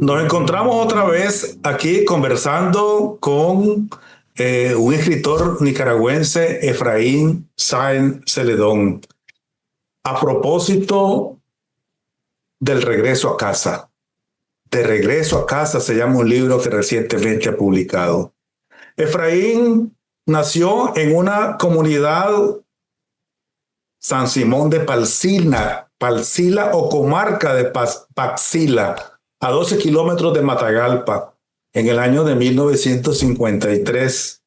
Nos encontramos otra vez aquí conversando con un escritor nicaragüense, Efraín Sáenz Celedón, a propósito del regreso a casa. De regreso a casa se llama un libro que recientemente ha publicado. Efraín nació en una comunidad San Simón de Palsila o comarca de Paxila, a 12 kilómetros de Matagalpa, en el año de 1953,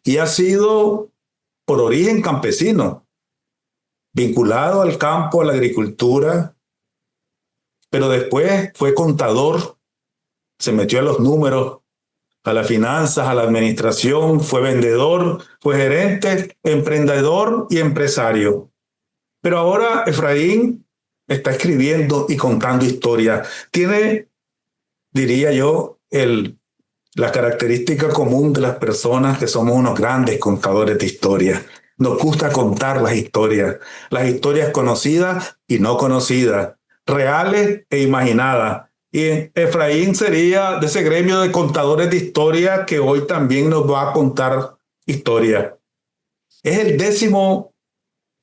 y ha sido por origen campesino, vinculado al campo, a la agricultura, pero después fue contador, se metió a los números, a las finanzas, a la administración, fue vendedor, fue gerente, emprendedor y empresario. Pero ahora Efraín está escribiendo y contando historias. Tiene, diría yo, la característica común de las personas que somos unos grandes contadores de historias. Nos gusta contar las historias conocidas y no conocidas, reales e imaginadas. Y Efraín sería de ese gremio de contadores de historias que hoy también nos va a contar historias. Es el 10º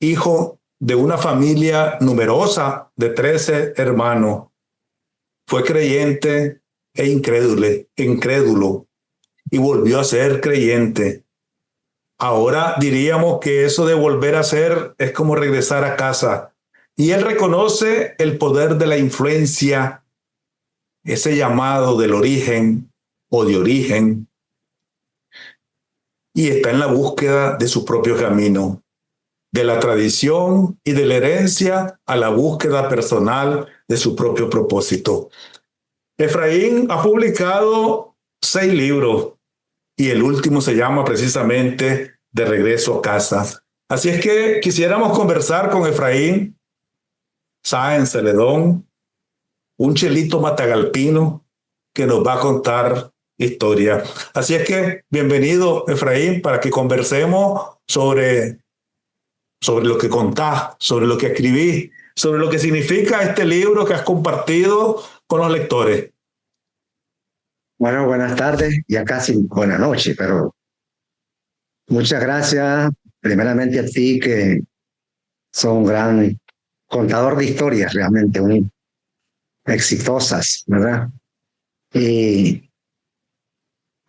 hijo de una familia numerosa de 13 hermanos. Fue creyente e incrédulo, y volvió a ser creyente. Ahora diríamos que eso de volver a ser es como regresar a casa. Y él reconoce el poder de la influencia, ese llamado del origen o de origen, y está en la búsqueda de su propio camino, de la tradición y de la herencia a la búsqueda personal de su propio propósito. Efraín ha publicado 6 libros y el último se llama precisamente De regreso a casa. Así es que quisiéramos conversar con Efraín Sáenz Celedón, un chelito matagalpino que nos va a contar historia. Así es que bienvenido, Efraín, para que conversemos sobre lo que contás, sobre lo que escribís, sobre lo que significa este libro que has compartido con los lectores. Bueno, buenas tardes, ya casi buena noche, pero muchas gracias primeramente a ti, que sos un gran contador de historias, realmente exitosas, ¿verdad? Y,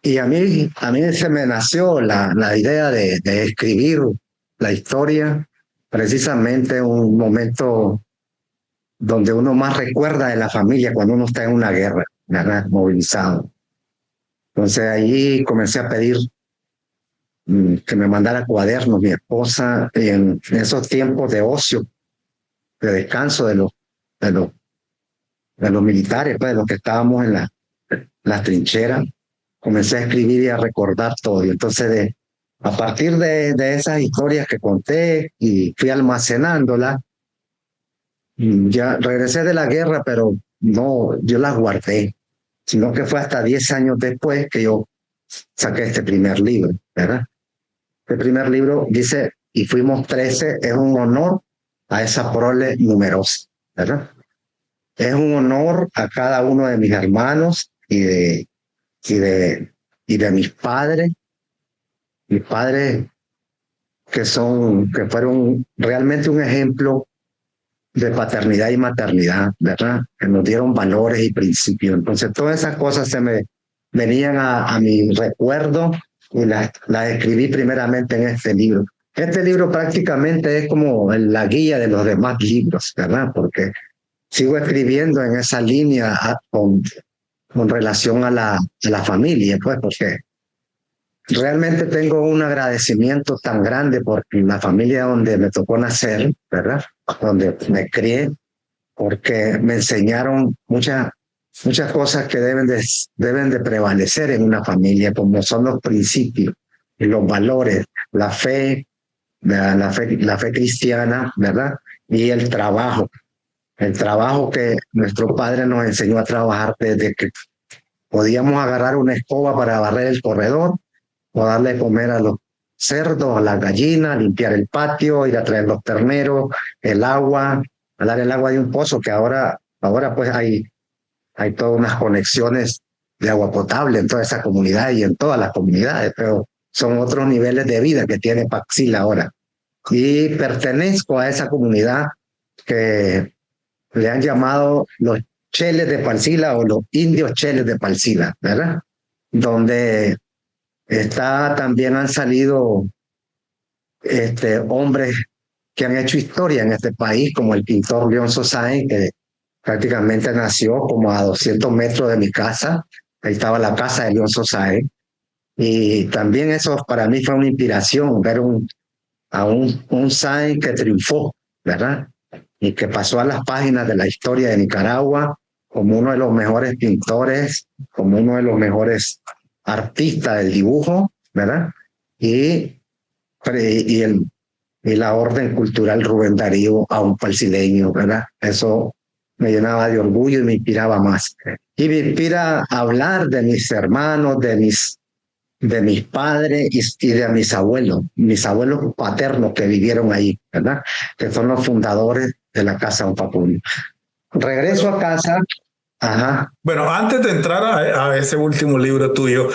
y a mí se me nació la idea de escribir la historia, precisamente en un momento donde uno más recuerda de la familia cuando uno está en una guerra, ¿verdad? Movilizado. Entonces allí comencé a pedir que me mandara cuadernos mi esposa en esos tiempos de ocio, de descanso de los militares, pues, de los que estábamos en las trincheras. Comencé a escribir y a recordar todo. Y entonces a partir de esas historias que conté y fui almacenándolas, ya regresé de la guerra, pero no, yo las guardé, sino que fue hasta 10 años después que yo saqué este primer libro, ¿verdad? El primer libro dice, y fuimos 13, es un honor a esa prole numerosa, ¿verdad? Es un honor a cada uno de mis hermanos y de mis padres que fueron realmente un ejemplo de paternidad y maternidad, ¿verdad? Que nos dieron valores y principios. Entonces, todas esas cosas se me venían a mi recuerdo y las escribí primeramente en este libro. Este libro prácticamente es como la guía de los demás libros, ¿verdad? Porque sigo escribiendo en esa línea con relación a la familia, pues, porque realmente tengo un agradecimiento tan grande por la familia donde me tocó nacer, ¿verdad? Donde me crié, porque me enseñaron muchas cosas que deben de prevalecer en una familia, como son los principios y los valores, la fe cristiana, ¿verdad? Y el trabajo que nuestro padre nos enseñó a trabajar desde que podíamos agarrar una escoba para barrer el corredor o darle de comer a los cerdos, a las gallinas, limpiar el patio, ir a traer los terneros, el agua, a dar el agua de un pozo, que ahora pues hay hay todas unas conexiones de agua potable en toda esa comunidad y en todas las comunidades, pero son otros niveles de vida que tiene Paxila ahora. Y pertenezco a esa comunidad que le han llamado los Cheles de Paxila o los indios Cheles de Paxila, ¿verdad? Donde también han salido hombres que han hecho historia en este país, como el pintor Leonzo Sáenz, que prácticamente nació como a 200 metros de mi casa. Ahí estaba la casa de Leonzo Sáenz. Y también eso para mí fue una inspiración, ver a un Sáenz que triunfó, ¿verdad? Y que pasó a las páginas de la historia de Nicaragua como uno de los mejores pintores, como uno de los mejores artistas del dibujo, ¿verdad? Y la orden cultural Rubén Darío a un palcileño, ¿verdad? Eso me llenaba de orgullo y me inspiraba más. Y me inspira a hablar de mis hermanos, de mis padres y de mis abuelos paternos que vivieron ahí, ¿verdad? Que son los fundadores de la Casa Don Facundo. Regreso a casa. Ajá. Bueno, antes de entrar a ese último libro tuyo,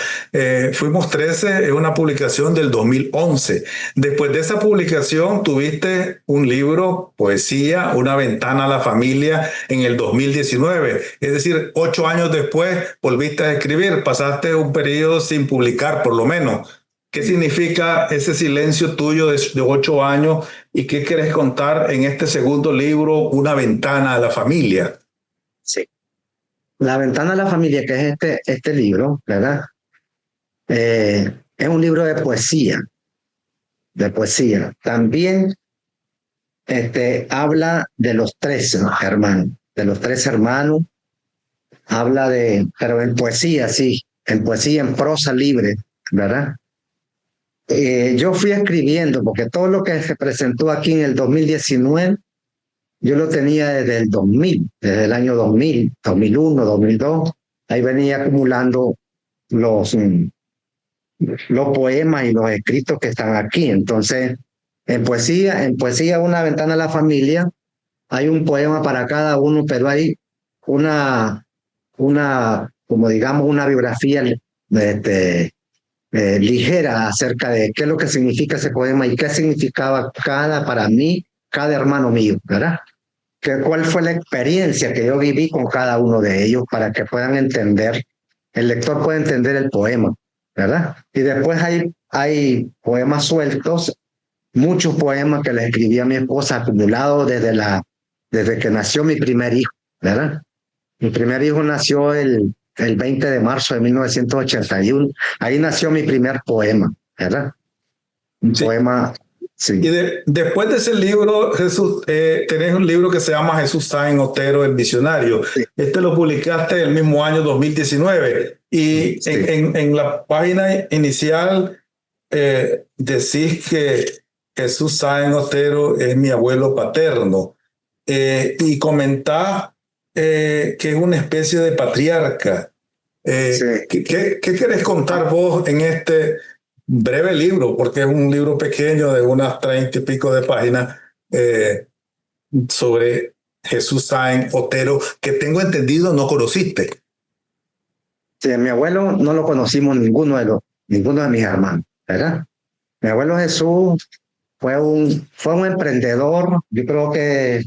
Fuimos 13 es una publicación del 2011. Después de esa publicación tuviste un libro, poesía, Una ventana a la familia en el 2019. Es decir, 8 años después volviste a escribir, pasaste un periodo sin publicar por lo menos. ¿Qué significa ese silencio tuyo de 8 años y qué quieres contar en este segundo libro, Una ventana a la familia? Sí. La ventana a la familia, que es este libro, ¿verdad? Es un libro de poesía. También habla de los 13 hermanos. Habla pero en poesía, sí, en poesía, en prosa libre, ¿verdad? Yo fui escribiendo, porque todo lo que se presentó aquí en el 2019, yo lo tenía desde el 2000, desde el año 2000, 2001, 2002. Ahí venía acumulando los poemas y los escritos que están aquí. Entonces, en poesía Una ventana a la familia, hay un poema para cada uno, pero hay como digamos, una biografía ligera acerca de qué es lo que significa ese poema y qué significaba para mí, cada hermano mío, ¿verdad? ¿Cuál fue la experiencia que yo viví con cada uno de ellos para que puedan entender, el lector pueda entender el poema, ¿verdad? Y después hay poemas sueltos, muchos poemas que le escribí a mi esposa acumulados desde que nació mi primer hijo, ¿verdad? Mi primer hijo nació el 20 de marzo de 1981. Ahí nació mi primer poema, ¿verdad? Un poema. Sí. Y después de ese libro, Jesús, tenés un libro que se llama Jesús Sáenz Otero, el visionario. Sí. Este lo publicaste el mismo año 2019. Y sí, en la página inicial decís que Jesús Sáenz Otero es mi abuelo paterno. Y comentás que es una especie de patriarca. Sí. ¿Qué querés contar vos en este breve libro, porque es un libro pequeño de unas 30 y pico de páginas, sobre Jesús Sáenz Otero, que tengo entendido no conociste? Sí, a mi abuelo no lo conocimos ninguno de mis hermanos, ¿verdad? Mi abuelo Jesús fue un emprendedor. Yo creo que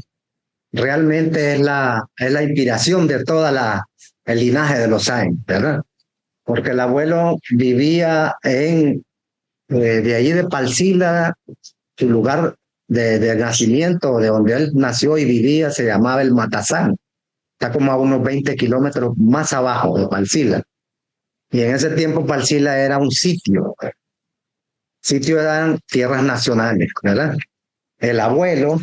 realmente es la inspiración de el linaje de los Sáenz, ¿verdad? Porque el abuelo vivía de allí de Palcila, su lugar de nacimiento, de donde él nació y vivía, se llamaba el Matazán. Está como a unos 20 kilómetros más abajo de Palcila. Y en ese tiempo Palcila era un sitio. Sitio eran tierras nacionales, ¿verdad? El abuelo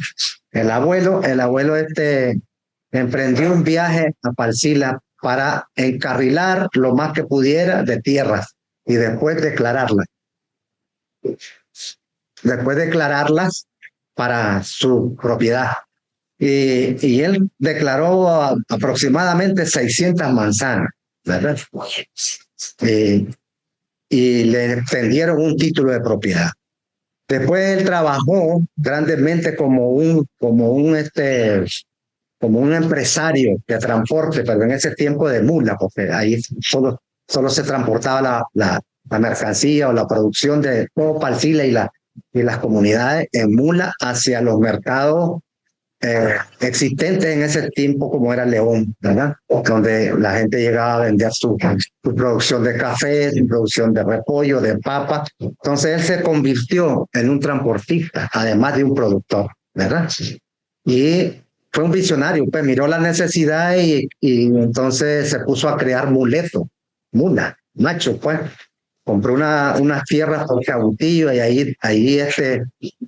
emprendió un viaje a Palcila para encarrilar lo más que pudiera de tierras y después declararlas. Para su propiedad. Y él declaró aproximadamente 600 manzanas, ¿verdad? Y le extendieron un título de propiedad. Después él trabajó grandemente como un como un empresario de transporte, pero en ese tiempo de mula, porque ahí solo se transportaba la mercancía o la producción de todo Palcila y las comunidades en mula hacia los mercados existentes en ese tiempo, como era León, ¿verdad? Donde la gente llegaba a vender su producción de café, su producción de repollo, de papa. Entonces él se convirtió en un transportista, además de un productor, ¿verdad? Y fue un visionario, pues miró la necesidad y entonces se puso a crear muletos, mula, macho, pues. Compró unas tierras por Cabutillo y ahí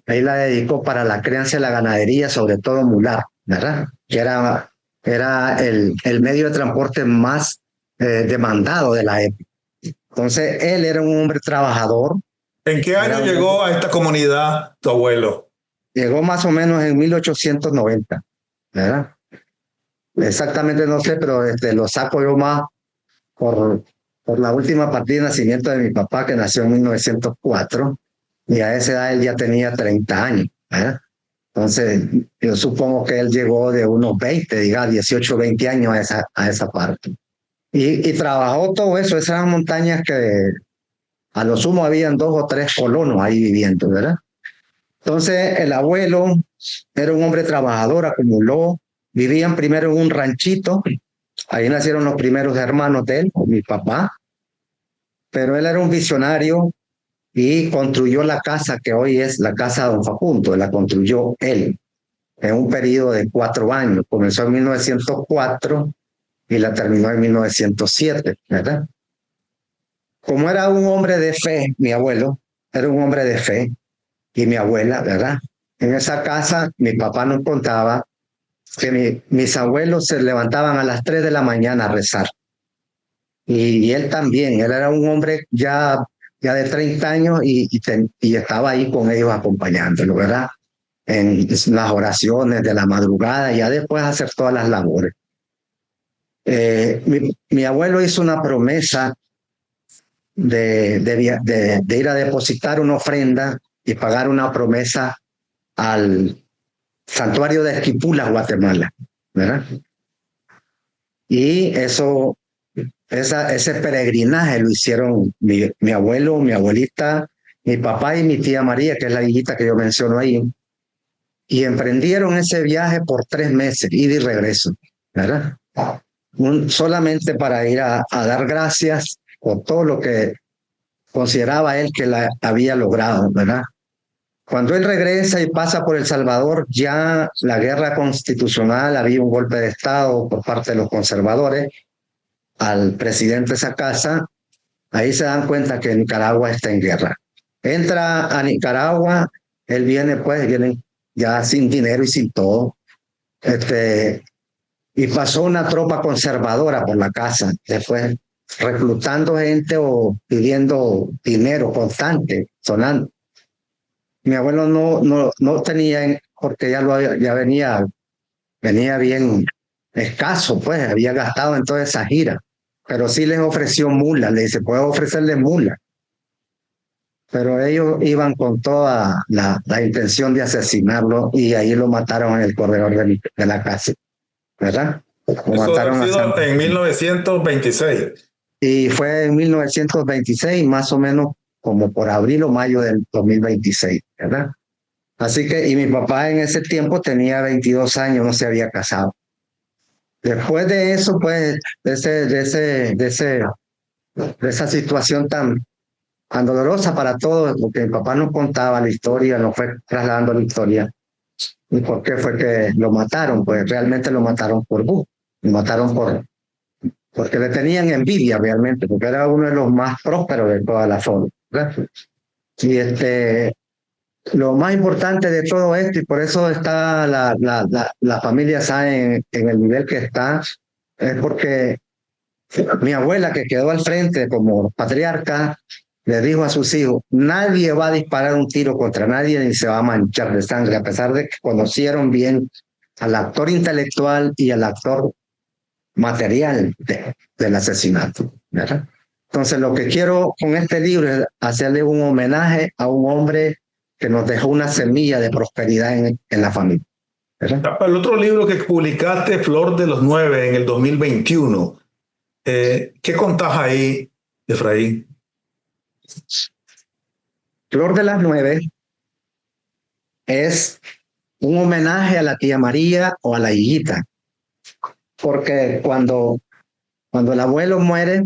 la dedicó para la crianza y la ganadería, sobre todo mular, ¿verdad? Que era el medio de transporte más demandado de la época. Entonces, él era un hombre trabajador. ¿En qué año llegó a esta comunidad tu abuelo? Llegó más o menos en 1890, ¿verdad? Exactamente no sé, pero lo saco yo más por la última partida de nacimiento de mi papá, que nació en 1904, y a esa edad él ya tenía 30 años. ¿Eh? Entonces, yo supongo que él llegó de unos 20, diga, 18, 20 años a esa parte. Y trabajó todo eso, esas montañas que a lo sumo habían 2 o 3 colonos ahí viviendo, ¿verdad? Entonces, el abuelo era un hombre trabajador, acumuló, vivían primero en un ranchito, ahí nacieron los primeros hermanos de él, mi papá, pero él era un visionario y construyó la casa que hoy es la casa de don Facundo, la construyó él en un periodo de 4 años, comenzó en 1904 y la terminó en 1907, ¿verdad? Como era un hombre de fe, mi abuelo era un hombre de fe y mi abuela, ¿verdad? En esa casa mi papá nos contaba que mis abuelos se levantaban a las 3 de la mañana a rezar. Y él también, él era un hombre ya de 30 años y estaba ahí con ellos acompañándolo, ¿verdad? En las oraciones de la madrugada, ya después hacer todas las labores. Mi abuelo hizo una promesa de ir a depositar una ofrenda y pagar una promesa al santuario de Esquipula, Guatemala, ¿verdad? Y ese peregrinaje lo hicieron mi abuelo, mi abuelita, mi papá y mi tía María, que es la hijita que yo menciono ahí, y emprendieron ese viaje por 3 meses, ida y regreso, ¿verdad? Solamente para ir a dar gracias por todo lo que consideraba él que la había logrado, ¿verdad? Cuando él regresa y pasa por El Salvador, ya la guerra constitucional, había un golpe de Estado por parte de los conservadores al presidente de esa casa, ahí se dan cuenta que Nicaragua está en guerra. Entra a Nicaragua, él viene ya sin dinero y sin todo, y pasó una tropa conservadora por la casa, después reclutando gente o pidiendo dinero constante, sonando. Mi abuelo no tenía, porque ya venía bien escaso, pues había gastado en toda esa gira, pero sí les ofreció mula, le dice, puedo ofrecerle mula. Pero ellos iban con toda la intención de asesinarlo y ahí lo mataron en el corredor de la casa, ¿verdad? Eso ha sido en 1926. Y fue en 1926, más o menos como por abril o mayo del 2026, ¿verdad? Así que, y mi papá en ese tiempo tenía 22 años, no se había casado. Después de eso, pues, de esa situación tan dolorosa para todos, porque mi papá nos contaba la historia, nos fue trasladando la historia. ¿Y por qué fue que lo mataron? Pues realmente lo mataron por lo mataron porque le tenían envidia realmente, porque era uno de los más prósperos de toda la zona, ¿verdad? Y lo más importante de todo esto, y por eso está la familia Sáenz en el nivel que está, es porque mi abuela, que quedó al frente como patriarca, le dijo a sus hijos, nadie va a disparar un tiro contra nadie ni se va a manchar de sangre, a pesar de que conocieron bien al actor intelectual y al actor material del asesinato, ¿verdad? Entonces, lo que quiero con este libro es hacerle un homenaje a un hombre que nos dejó una semilla de prosperidad en la familia. ¿verdad? El otro libro que publicaste, Flor de los Nueve, en el 2021, ¿qué contás ahí, Efraín? Flor de las Nueve es un homenaje a la tía María o a la higuita, porque cuando el abuelo muere,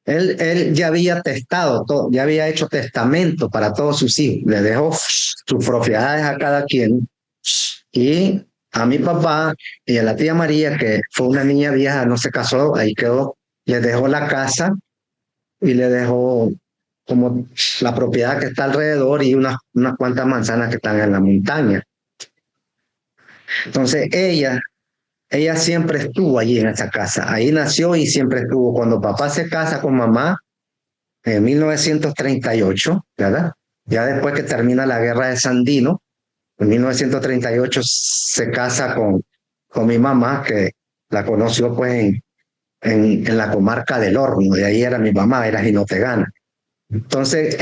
él ya había testado todo, ya había hecho testamento para todos sus hijos, le dejó sus propiedades a cada quien, y a mi papá y a la tía María, que fue una niña vieja, no se casó, ahí quedó, le dejó la casa y le dejó como la propiedad que está alrededor y unas cuantas manzanas que están en la montaña. Entonces ella siempre estuvo allí en esa casa, ahí nació y siempre estuvo. Cuando papá se casa con mamá en 1938, ¿verdad? Ya después que termina la guerra de Sandino, en 1938 se casa con mi mamá, que la conoció pues en la comarca del Horno, de ahí era mi mamá, era jinotegana. Entonces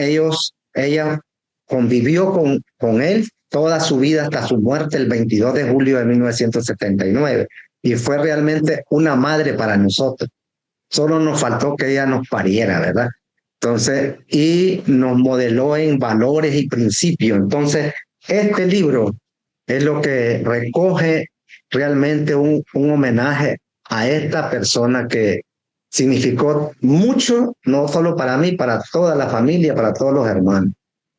ella convivió con él toda su vida hasta su muerte el 22 de julio de 1979 y fue realmente una madre para nosotros. Solo nos faltó que ella nos pariera, ¿verdad? Entonces, y nos modeló en valores y principios. Entonces, este libro es lo que recoge realmente un homenaje a esta persona que significó mucho, no solo para mí, para toda la familia, para todos los hermanos,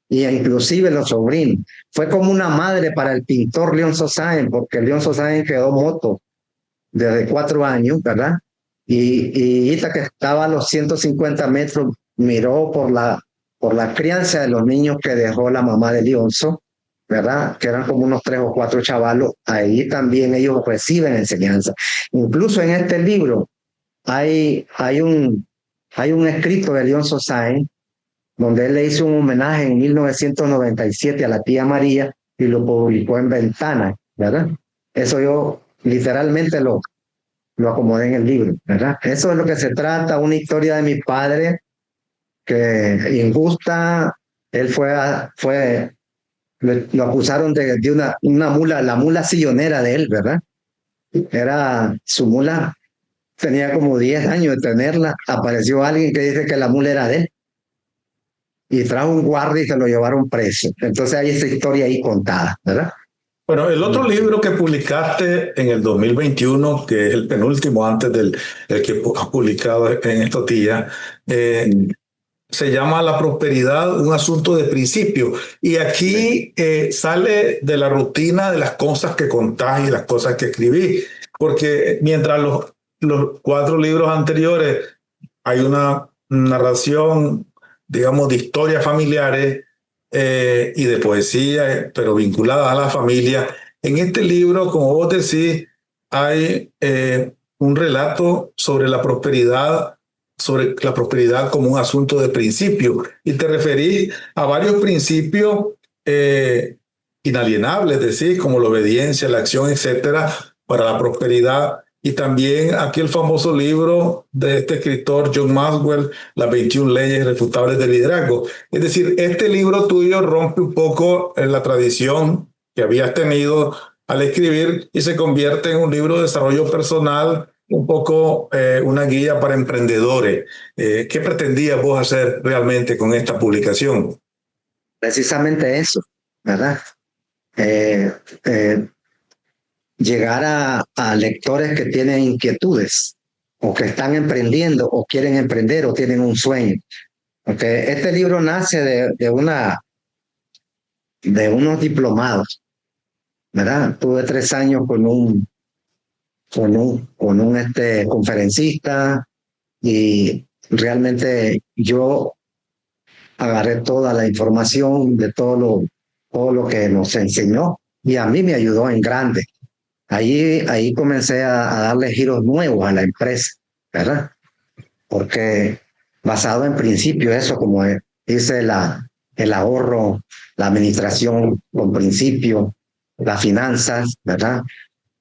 y inclusive los sobrinos. Fue como una madre para el pintor Leonzo Sáenz, porque Leonzo Sáenz quedó moto desde 4 años, ¿verdad? Y Ita, que estaba a los 150 metros, miró por la crianza de los niños que dejó la mamá de Leonzo, ¿verdad? Que eran como unos 3 o 4 chavalos. Ahí también ellos reciben enseñanza. Incluso en este libro hay un escrito de Leonzo Sáenz donde él le hizo un homenaje en 1997 a la tía María y lo publicó en Ventana, ¿verdad? Eso yo literalmente lo acomodé en el libro, ¿verdad? Eso es lo que se trata, una historia de mi padre que injusta, él lo acusaron de una mula, la mula sillonera de él, ¿verdad? Era su mula, tenía como 10 años de tenerla, apareció alguien que dice que la mula era de él y trajo un guardia y se lo llevaron preso. Entonces hay esa historia ahí contada, ¿verdad? Bueno, el otro libro que publicaste en el 2021, que es el penúltimo antes del el que has publicado en estos días, se llama La prosperidad, un asunto de principio. Y aquí sale de la rutina de las cosas que contás y las cosas que escribí, porque mientras los 4 libros anteriores hay una narración, digamos, de historias familiares y de poesía, pero vinculadas a la familia. En este libro, como vos decís, hay un relato sobre la prosperidad como un asunto de principio. Y te referís a varios principios inalienables, decís, como la obediencia, la acción, etcétera, para la prosperidad. Y también aquí el famoso libro de este escritor John Maxwell, Las 21 leyes irrefutables del liderazgo. Es decir, este libro tuyo rompe un poco en la tradición que habías tenido al escribir y se convierte en un libro de desarrollo personal, un poco una guía para emprendedores. ¿Qué pretendías vos hacer realmente con esta publicación? Precisamente eso, ¿verdad? Llegar a lectores que tienen inquietudes o que están emprendiendo o quieren emprender o tienen un sueño. Porque este libro nace de unos diplomados, ¿verdad? Tuve 3 años con un conferencista y realmente yo agarré toda la información de todo lo que nos enseñó y a mí me ayudó en grande. Ahí comencé a darle giros nuevos a la empresa, ¿verdad? Porque basado en principios, eso como dice el ahorro, la administración con principios, las finanzas, ¿verdad?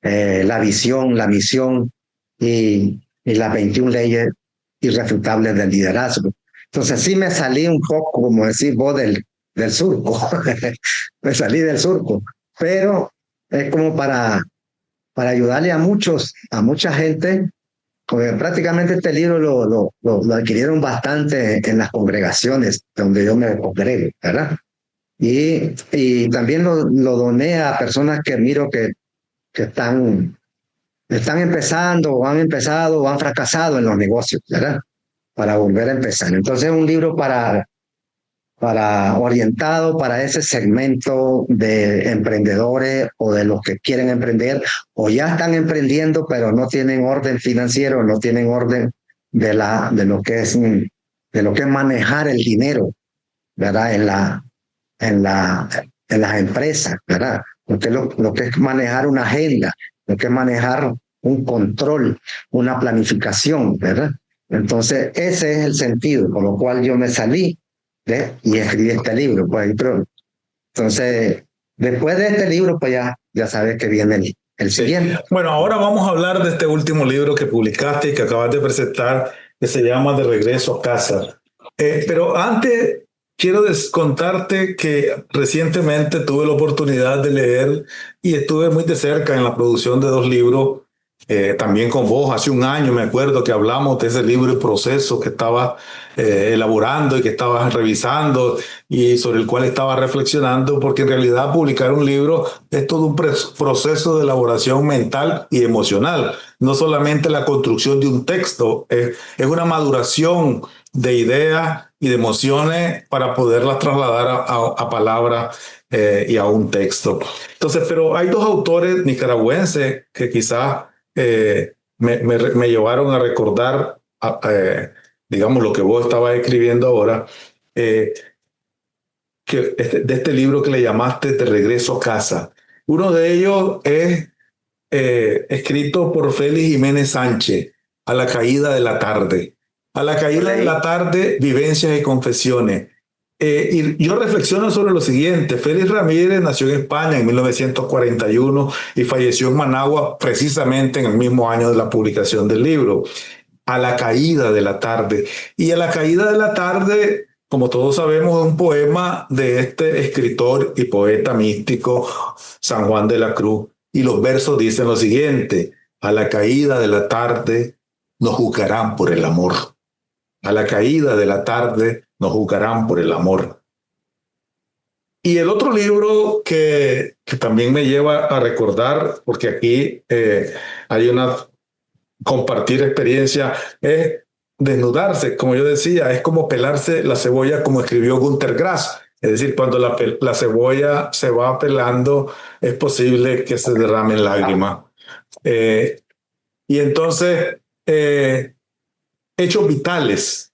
La visión, la misión y las 21 leyes irrefutables del liderazgo. Entonces sí me salí un poco, como decís vos, del surco. Me salí del surco, pero es como para ayudarle a mucha gente, porque prácticamente este libro lo adquirieron bastante en las congregaciones donde yo me congrego, ¿verdad? Y también lo doné a personas que miro que están empezando o han empezado o han fracasado en los negocios, ¿verdad? Para volver a empezar. Entonces es un libro para orientado para ese segmento de emprendedores o de los que quieren emprender o ya están emprendiendo pero no tienen orden financiero, no tienen orden de lo que es manejar el dinero, ¿verdad? En las empresas, ¿verdad? Lo que es manejar una agenda, lo que es manejar un control, una planificación, ¿verdad? Entonces, ese es el sentido, por lo cual yo me salí y escribí este libro. Pues, pero, entonces, después de este libro, pues ya sabes que viene el siguiente. Sí. Bueno, ahora vamos a hablar de este último libro que publicaste y que acabas de presentar, que se llama De regreso a casa. Pero antes quiero contarte que recientemente tuve la oportunidad de leer y estuve muy de cerca en la producción de dos libros, también con vos. Hace un año me acuerdo que hablamos de ese libro y proceso que estaba elaborando y que estabas revisando y sobre el cual estaba reflexionando, porque en realidad publicar un libro es todo un proceso de elaboración mental y emocional, no solamente la construcción de un texto, es una maduración de ideas y de emociones para poderlas trasladar a palabras y a un texto. Entonces, pero hay dos autores nicaragüenses que quizás me llevaron a recordar, digamos, lo que vos estabas escribiendo ahora, eh, de este libro que le llamaste De regreso a casa. Uno de ellos es escrito por Félix Jiménez Sánchez, A la caída de la tarde. A la caída de la tarde, vivencias y confesiones. Y yo reflexiono sobre lo siguiente. Félix Ramírez nació en España en 1941 y falleció en Managua precisamente en el mismo año de la publicación del libro. A la caída de la tarde. Y a la caída de la tarde, como todos sabemos, es un poema de este escritor y poeta místico San Juan de la Cruz. Y los versos dicen lo siguiente: a la caída de la tarde nos juzgarán por el amor. A la caída de la tarde nos juzgarán por el amor. Y el otro libro que también me lleva a recordar, porque aquí hay una compartir experiencia, es desnudarse, como yo decía, es como pelarse la cebolla, como escribió Günter Grass. Es decir, cuando la cebolla se va pelando, es posible que se derramen lágrimas. Y entonces, Hechos Vitales,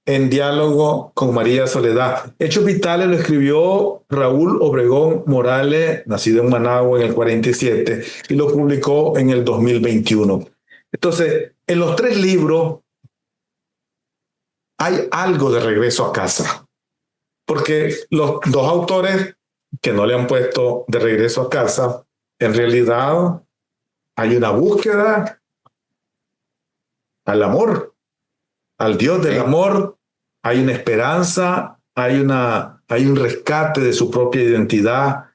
en diálogo con María Soledad. Hechos Vitales lo escribió Raúl Obregón Morales, nacido en Managua en el 47, y lo publicó en el 2021. Entonces, en los tres libros hay algo de regreso a casa, porque los dos autores que no le han puesto de regreso a casa, en realidad hay una búsqueda al amor, al Dios del amor, hay una esperanza, hay un rescate de su propia identidad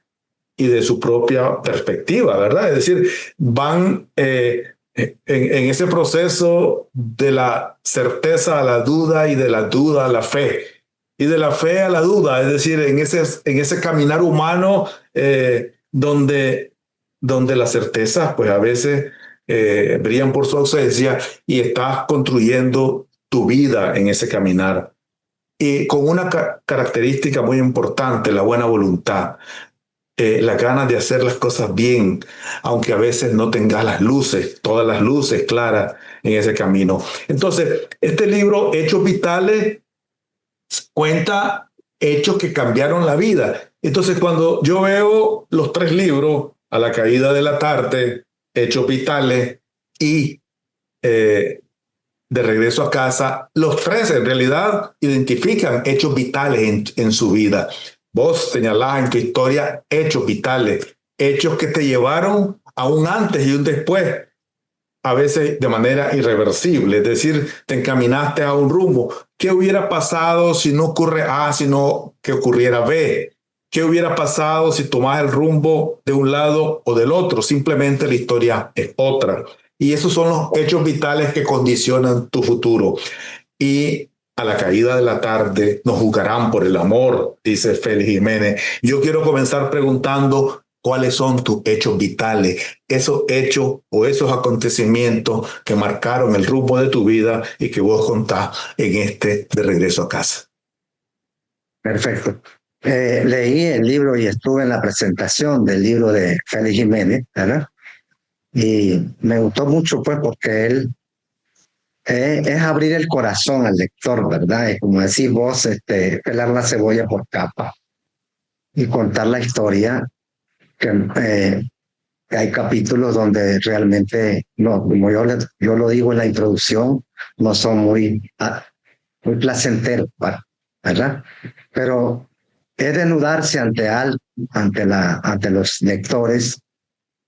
y de su propia perspectiva, ¿verdad? Es decir, van en ese proceso de la certeza a la duda y de la duda a la fe. Y de la fe a la duda, es decir, en ese caminar humano donde las certezas, pues a veces brillan por su ausencia y estás construyendo tu vida en ese caminar. Y con una característica muy importante, la buena voluntad. Las ganas de hacer las cosas bien, aunque a veces no tengas las luces, todas las luces claras en ese camino. Entonces, este libro, Hechos Vitales, cuenta hechos que cambiaron la vida. Entonces, cuando yo veo los tres libros, A la caída de la tarde, Hechos Vitales y De regreso a casa, los tres en realidad identifican hechos vitales en su vida. Vos señalás en tu historia hechos vitales, hechos que te llevaron a un antes y un después, a veces de manera irreversible, es decir, te encaminaste a un rumbo. ¿Qué hubiera pasado si no ocurre A, sino que ocurriera B? qué hubiera pasado si tomás el rumbo de un lado o del otro. Simplemente la historia es otra. Y esos son los hechos vitales que condicionan tu futuro. Y a la caída de la tarde nos juzgarán por el amor, dice Félix Jiménez. Yo quiero comenzar preguntando cuáles son tus hechos vitales, esos hechos o esos acontecimientos que marcaron el rumbo de tu vida y que vos contás en este de regreso a casa. Perfecto. Leí el libro y estuve en la presentación del libro de Félix Jiménez, ¿verdad? Y me gustó mucho, pues, porque él es abrir el corazón al lector, ¿verdad? Es como decís vos, pelar la cebolla por capa y contar la historia, que hay capítulos donde realmente, no, como yo lo digo en la introducción, no son muy placenteros, ¿verdad? Pero es desnudarse ante los lectores,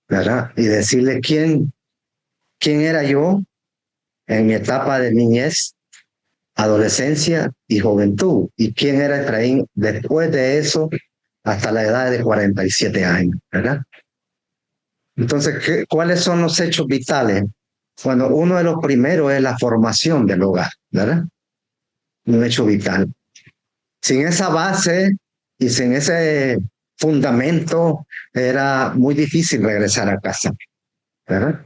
¿verdad? Y decirle quién era yo en mi etapa de niñez, adolescencia y juventud, y quién era Efraín después de eso hasta la edad de 47 años, ¿verdad? Entonces, ¿cuáles son los hechos vitales? Bueno, uno de los primeros es la formación del hogar, ¿verdad? Un hecho vital. Sin esa base y sin ese fundamento, era muy difícil regresar a casa, ¿verdad?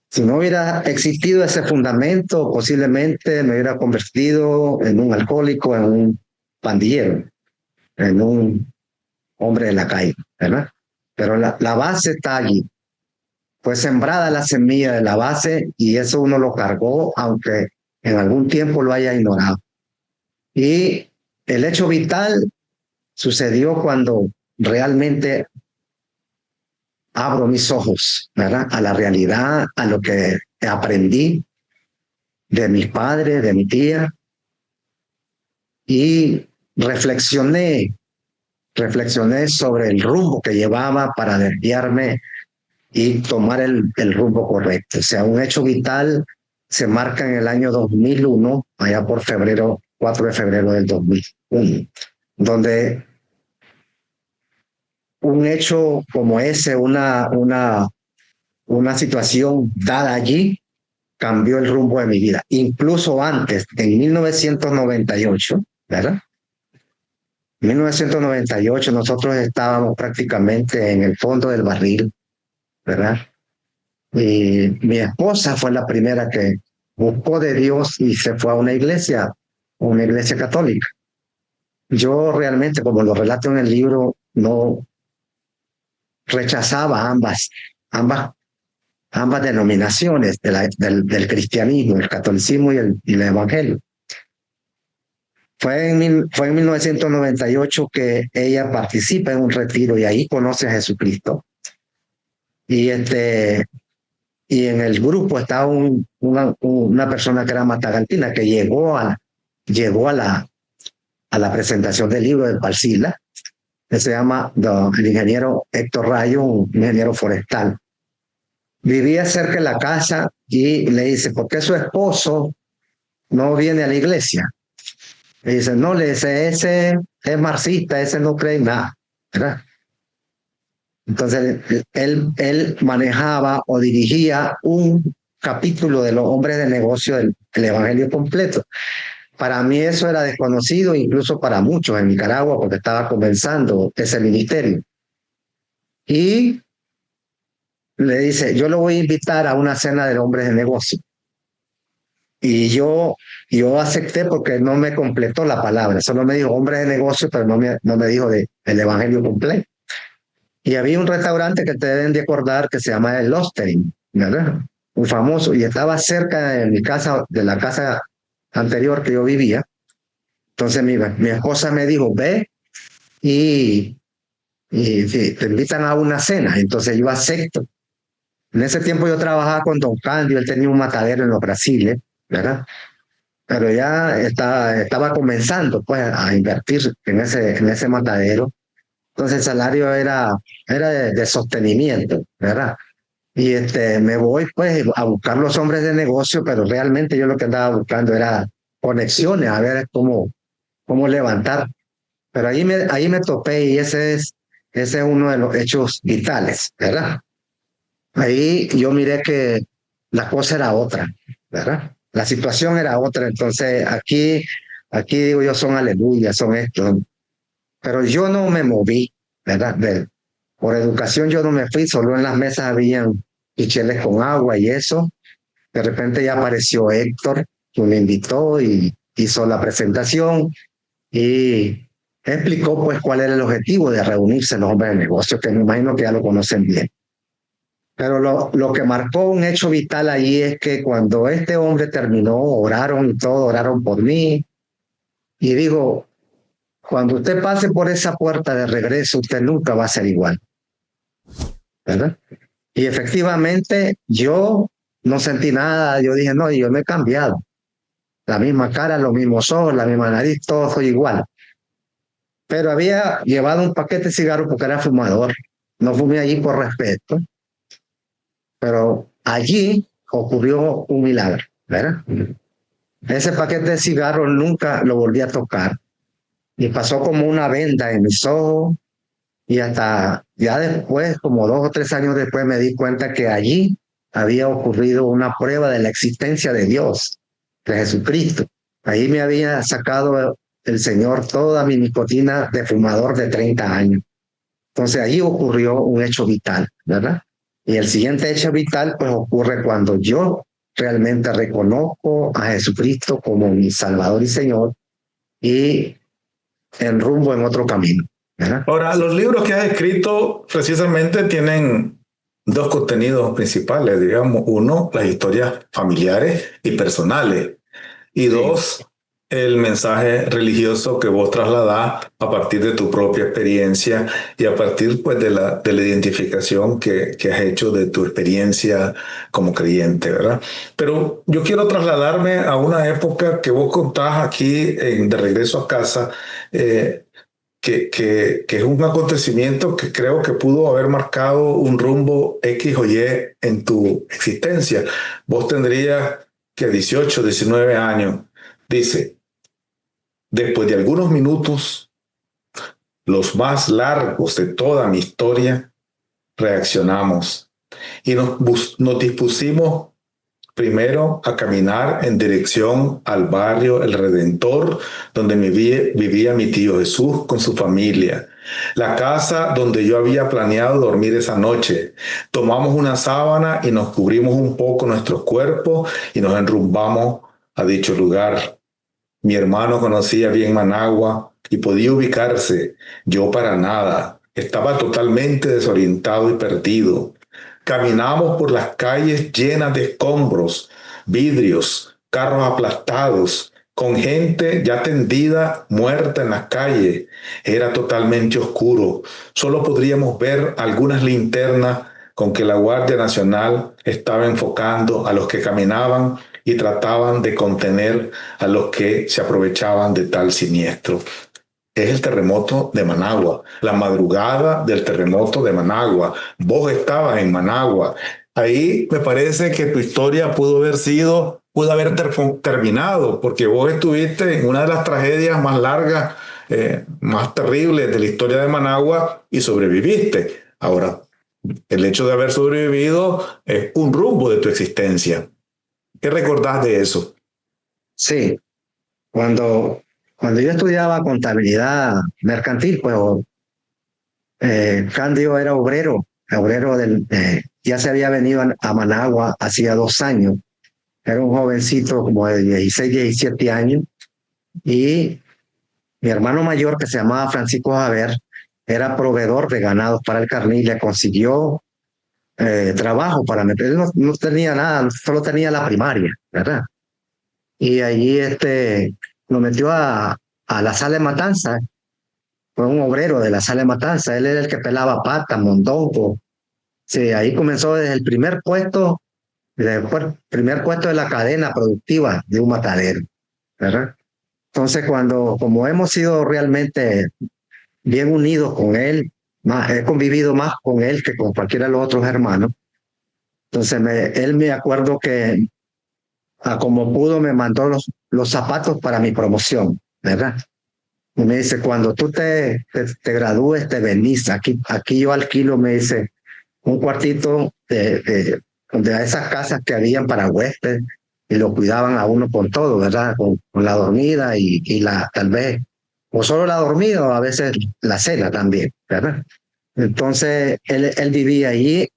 Si no hubiera existido ese fundamento, posiblemente me hubiera convertido en un alcohólico, en un pandillero, en un hombre de la calle, ¿verdad? Pero la base está allí. Fue sembrada la semilla de la base y eso uno lo cargó, aunque en algún tiempo lo haya ignorado. Y el hecho vital sucedió cuando realmente abro mis ojos, ¿verdad? A la realidad, a lo que aprendí de mis padres, de mi tía, y reflexioné sobre el rumbo que llevaba para desviarme y tomar el rumbo correcto. O sea, un hecho vital se marca en el año 2001, allá por 4 de febrero del 2001, donde un hecho como ese, una situación dada allí, cambió el rumbo de mi vida. Incluso antes, en 1998, ¿verdad? En 1998 nosotros estábamos prácticamente en el fondo del barril, ¿verdad? Y mi esposa fue la primera que buscó de Dios y se fue a una iglesia católica. Yo realmente, como lo relato en el libro, no rechazaba ambas denominaciones del cristianismo, el catolicismo y el evangelio. Fue en 1998 que ella participa en un retiro y ahí conoce a Jesucristo. Y en el grupo estaba una persona que era matagalpina, que llegó a la presentación del libro de Palsila, que se llama el ingeniero Héctor Rayo, un ingeniero forestal. Vivía cerca de la casa y le dice, ¿por qué su esposo no viene a la iglesia? Le dice, no, le dice, ese es marxista, ese no cree en nada, ¿verdad? Entonces, él manejaba o dirigía un capítulo de los hombres de negocio del Evangelio completo. Para mí eso era desconocido, incluso para muchos en Nicaragua, porque estaba comenzando ese ministerio. Y le dice, yo lo voy a invitar a una cena de hombres de negocio. Y yo acepté porque no me completó la palabra. Solo me dijo hombres de negocio, pero no me dijo del Evangelio completo. Y había un restaurante que te deben de acordar que se llama el Ostering, ¿verdad? Muy famoso. Y estaba cerca de mi casa, de la casa anterior que yo vivía. Entonces mi esposa me dijo, ve y te invitan a una cena. Entonces yo acepto. En ese tiempo yo trabajaba con Don Candio, él tenía un matadero en los Brasiles, ¿verdad? Pero ya estaba comenzando pues a invertir en ese matadero. Entonces el salario era de sostenimiento, ¿verdad? Y me voy pues a buscar los hombres de negocio, pero realmente yo lo que andaba buscando era conexiones, a ver cómo levantar Pero ahí me topé y ese es uno de los hechos vitales, ¿verdad? Ahí yo miré que la cosa era otra, ¿verdad? La situación era otra. Entonces aquí digo yo, son aleluya, son esto. Pero yo no me moví, ¿verdad? Por educación yo no me fui, solo en las mesas habían picheles con agua y eso. De repente ya apareció Héctor, que me invitó y hizo la presentación y explicó pues cuál era el objetivo de reunirse los hombres de negocio, que me imagino que ya lo conocen bien. Pero lo que marcó un hecho vital allí es que cuando este hombre terminó, oraron y todo, oraron por mí. Y digo, cuando usted pase por esa puerta de regreso, usted nunca va a ser igual, ¿verdad? Y efectivamente yo no sentí nada, yo dije, no, yo no he cambiado. La misma cara, los mismos ojos, la misma nariz, todo soy igual. Pero había llevado un paquete de cigarros porque era fumador. No fumé allí por respeto, pero allí ocurrió un milagro, ¿verdad? Ese paquete de cigarros nunca lo volví a tocar y pasó como una venda en mis ojos y hasta ya después, como 2 o 3 años después, me di cuenta que allí había ocurrido una prueba de la existencia de Dios, de Jesucristo. Ahí me había sacado el Señor toda mi nicotina de fumador de 30 años. Entonces ahí ocurrió un hecho vital, ¿verdad? Y el siguiente hecho vital pues ocurre cuando yo realmente reconozco a Jesucristo como mi Salvador y Señor y en rumbo en otro camino, ¿verdad? Ahora, los libros que has escrito precisamente tienen dos contenidos principales, digamos. Uno, las historias familiares y personales. Y Sí, dos, el mensaje religioso que vos trasladás a partir de tu propia experiencia y a partir pues de la identificación que has hecho de tu experiencia como creyente, ¿verdad? Pero yo quiero trasladarme a una época que vos contás aquí de regreso a casa, que es un acontecimiento que creo que pudo haber marcado un rumbo X o Y en tu existencia. Vos tendrías que 18, 19 años. Dice, después de algunos minutos, los más largos de toda mi historia, reaccionamos y nos dispusimos primero a caminar en dirección al barrio El Redentor, donde vivía mi tío Jesús con su familia. La casa donde yo había planeado dormir esa noche. Tomamos una sábana y nos cubrimos un poco nuestros cuerpos y nos enrumbamos a dicho lugar. Mi hermano conocía bien Managua y podía ubicarse. Yo para nada. Estaba totalmente desorientado y perdido. Caminamos por las calles llenas de escombros, vidrios, carros aplastados, con gente ya tendida, muerta en las calles. Era totalmente oscuro. Solo podríamos ver algunas linternas con que la Guardia Nacional estaba enfocando a los que caminaban y trataban de contener a los que se aprovechaban de tal siniestro. Es el terremoto de Managua, la madrugada del terremoto de Managua. Vos estabas en Managua. Ahí me parece que tu historia pudo haber terminado, porque vos estuviste en una de las tragedias más largas, más terribles de la historia de Managua y sobreviviste. Ahora, el hecho de haber sobrevivido es un rumbo de tu existencia. ¿Qué recordás de eso? sí. Cuando yo estudiaba contabilidad mercantil, pues Candio era obrero ya se había venido a Managua hacía 2 años. Era un jovencito como de 16, 17 años y mi hermano mayor, que se llamaba Francisco Javier, era proveedor de ganados para el carnil, le consiguió trabajo para meter. Él no tenía nada, solo tenía la primaria, ¿verdad? Y allí lo metió a la sala de matanza. Fue un obrero de la sala de matanza. Él era el que pelaba patas, mondongo. Sí, ahí comenzó desde el primer puesto de la cadena productiva de un matadero, ¿verdad? Entonces, como hemos sido realmente bien unidos con él, he convivido más con él que con cualquiera de los otros hermanos. Entonces, él me acuerdo que a como pudo me mandó los zapatos para mi promoción, ¿verdad? Y me dice, cuando tú te gradúes, te venís. Aquí yo alquilo, me dice, un cuartito de esas casas que habían para huéspedes y lo cuidaban a uno con todo, ¿verdad? Con la dormida y tal vez, o solo la dormida o a veces la cena también, ¿verdad? Entonces, él vivía allí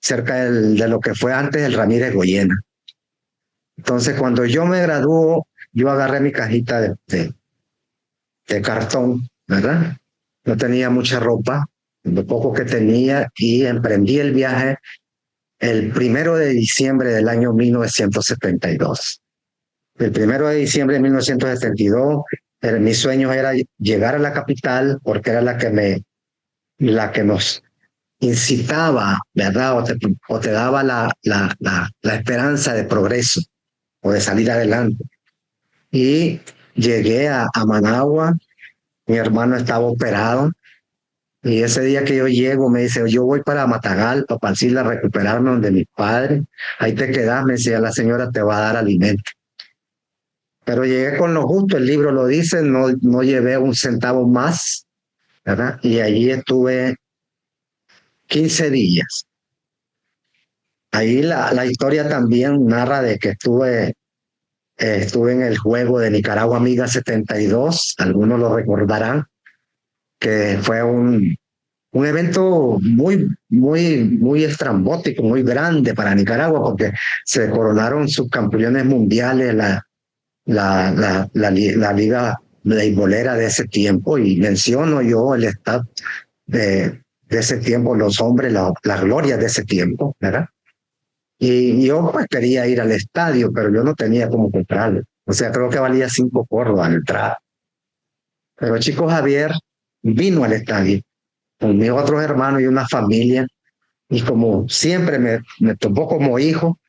cerca de lo que fue antes el Ramírez Goyena. Entonces, cuando yo me graduó, yo agarré mi cajita de cartón, ¿verdad? No tenía mucha ropa, lo poco que tenía, y emprendí el viaje el 1 de diciembre del año 1972. El 1 de diciembre de 1972, mi sueño era llegar a la capital porque era la que nos incitaba, ¿verdad? O te daba la esperanza de progreso o de salir adelante. Y llegué a Managua, mi hermano estaba operado, y ese día que yo llego me dice, yo voy para Matagalpa, para Sila, a recuperarme donde mis padres, ahí te quedas, me decía, la señora te va a dar alimento. Pero llegué con lo justo, el libro lo dice, no llevé un centavo más, ¿verdad? Y allí estuve 15 días. Ahí la historia también narra de que estuve en el juego de Nicaragua Amiga 72, algunos lo recordarán, que fue un evento muy estrambótico, muy grande para Nicaragua, porque se coronaron subcampeones mundiales la liga beisbolera de ese tiempo, y menciono yo el staff de ese tiempo, los hombres, las glorias de ese tiempo, ¿verdad? Y yo pues quería ir al estadio, pero yo no tenía cómo comprarlo. O sea, creo que valía 5 córdobas la entrada. Pero Chico Javier vino al estadio con mis otros hermanos y una familia, y como siempre me topó como hijo,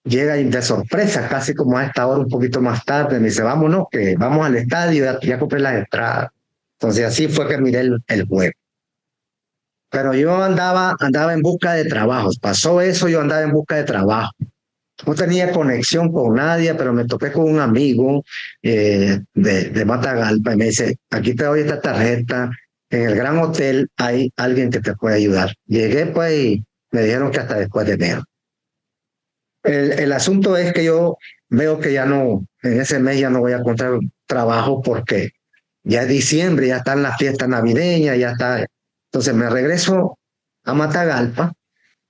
llega de sorpresa, casi como a esta hora, un poquito más tarde, me dice, vámonos, que vamos al estadio, ya compré las entradas. Entonces así fue que miré el juego. Pero yo andaba en busca de trabajos. Pasó eso, yo andaba en busca de trabajo. No tenía conexión con nadie, pero me topé con un amigo de Matagalpa y me dice, aquí te doy esta tarjeta, en el Gran Hotel hay alguien que te puede ayudar. Llegué pues y me dijeron que hasta después de enero. El asunto es que yo veo que ya no, en ese mes ya no voy a encontrar trabajo porque ya es diciembre, ya están las fiestas navideñas, ya está. Entonces me regreso a Matagalpa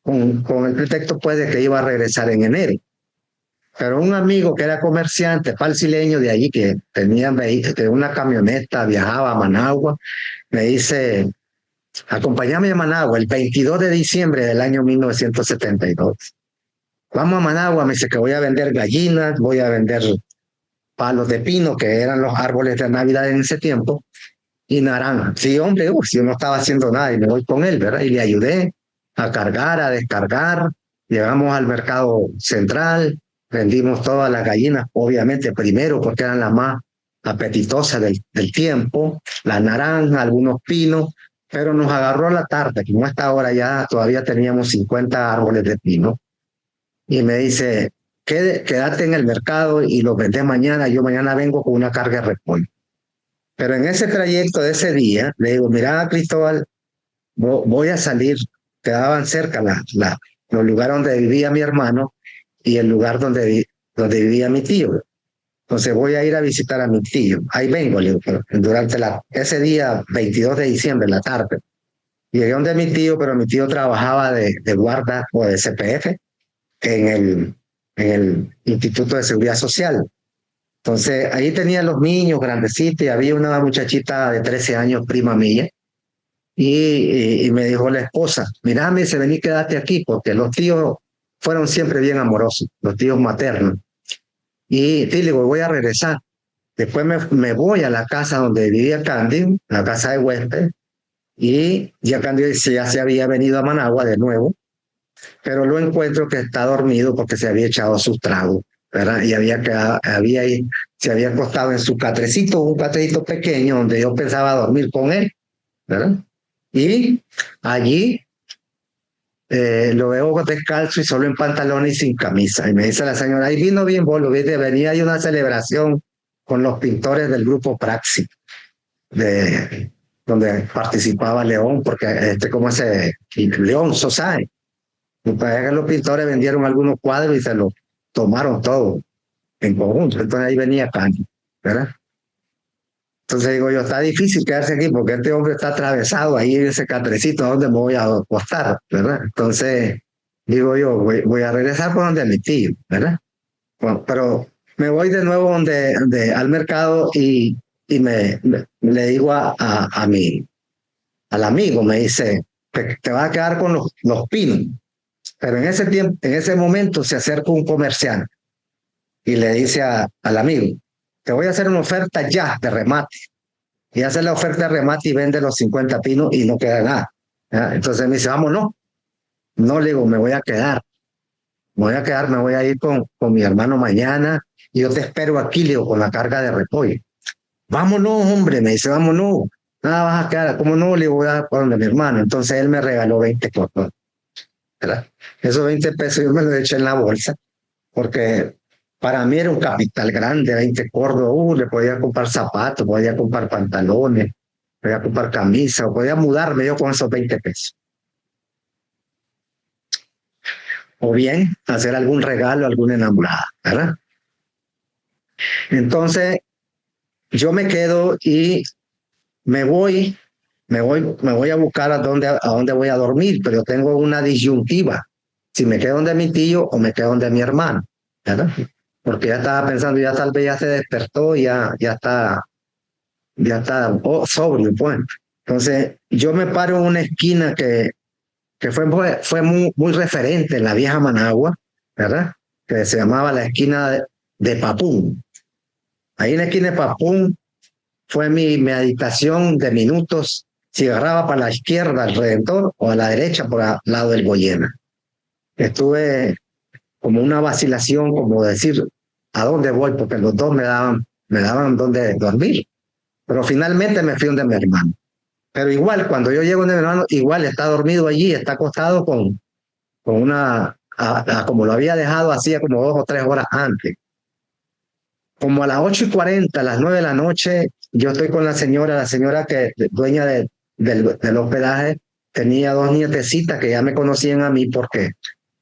con el pretexto pues de que iba a regresar en enero. Pero un amigo que era comerciante, palsileño de allí, que tenía una camioneta, viajaba a Managua, me dice, acompáñame a Managua el 22 de diciembre del año 1972. Vamos a Managua, me dice que voy a vender gallinas, voy a vender palos de pino, que eran los árboles de Navidad en ese tiempo, y naranja. Sí, hombre, si yo no estaba haciendo nada y me voy con él, ¿verdad? Y le ayudé a cargar, a descargar. Llegamos al mercado central, vendimos todas las gallinas, obviamente primero porque eran las más apetitosas del tiempo, las naranjas, algunos pinos, pero nos agarró la tarde, como a esta hora ya todavía teníamos 50 árboles de pino. Y me dice, quédate en el mercado y los vendés mañana, yo mañana vengo con una carga de repollo. Pero en ese trayecto de ese día, le digo, mira, Cristóbal, voy a salir, quedaban cerca los lugares donde vivía mi hermano y el lugar donde vivía mi tío. Entonces voy a ir a visitar a mi tío. Ahí vengo, le digo, durante ese día, 22 de diciembre, en la tarde. Llegué donde mi tío, pero mi tío trabajaba de guarda o de CPF en el Instituto de Seguridad Social. Entonces, ahí tenía los niños grandecitos y había una muchachita de 13 años, prima mía, y me dijo la esposa, mira, me dice, vení, quédate aquí, porque los tíos fueron siempre bien amorosos, los tíos maternos. Y le digo, voy a regresar. Después me voy a la casa donde vivía Candy, la casa de huésped, y ya Candy ya se había venido a Managua de nuevo, pero lo encuentro que está dormido porque se había echado sus tragos, ¿verdad? Y se había acostado en su catrecito, un catrecito pequeño donde yo pensaba dormir con él, ¿verdad? Y allí lo veo descalzo y solo en pantalones y sin camisa. Y me dice la señora, ahí vino bien, vos lo viste, venía ahí una celebración con los pintores del grupo Praxis. de donde participaba León, porque como ese León Society. Y para que los pintores vendieron algunos cuadros y se los tomaron todos en conjunto. Entonces ahí venía Candy, ¿verdad? Entonces digo yo, está difícil quedarse aquí porque este hombre está atravesado ahí en ese catrecito donde me voy a acostar, ¿verdad? Entonces digo yo, voy a regresar por donde mi tío, ¿verdad? Bueno, pero me voy de nuevo al mercado y le digo al amigo, me dice, te vas a quedar con los pinos. Pero en ese tiempo, en ese momento se acerca un comerciante y le dice al amigo, te voy a hacer una oferta ya de remate. Y hace la oferta de remate y vende los 50 pinos y no queda nada. ¿Ya? Entonces me dice, vámonos. No, le digo, me voy a quedar. Me voy a ir con mi hermano mañana y yo te espero aquí, le digo, con la carga de repollo. Vámonos, hombre, me dice, vámonos. Nada, vas a quedar. ¿Cómo no? Le digo, voy a dar para mi hermano. Entonces él me regaló 20 cordones. ¿Verdad? Esos 20 pesos yo me los eché en la bolsa porque para mí era un capital grande, 20 córdoba, le podía comprar zapatos, podía comprar pantalones, podía comprar camisas, podía mudarme yo con esos 20 pesos. O bien hacer algún regalo a alguna enamorada, ¿verdad? Entonces yo me quedo y me voy a buscar a dónde voy a dormir, pero yo tengo una disyuntiva, si me quedo donde mi tío o me quedo donde mi hermano, ¿verdad? Porque ya estaba pensando, ya tal vez ya se despertó, ya está sobrio, pues. Entonces, yo me paro en una esquina que fue muy referente en la vieja Managua, ¿verdad? Que se llamaba la esquina de Papún. Ahí en la esquina de Papún fue mi meditación de minutos, si agarraba para la izquierda al Redentor o a la derecha por el lado del Goyena. Estuve como una vacilación, como decir, ¿a dónde voy? Porque los dos me daban dónde dormir. Pero finalmente me fui donde mi hermano. Pero igual, cuando yo llego donde mi hermano, igual está dormido allí, está acostado con como lo había dejado hacía como 2 o 3 horas antes. Como a las 8:40, a las 9 de la noche, yo estoy con la señora que dueña del hospedaje, tenía 2 nietecitas que ya me conocían a mí porque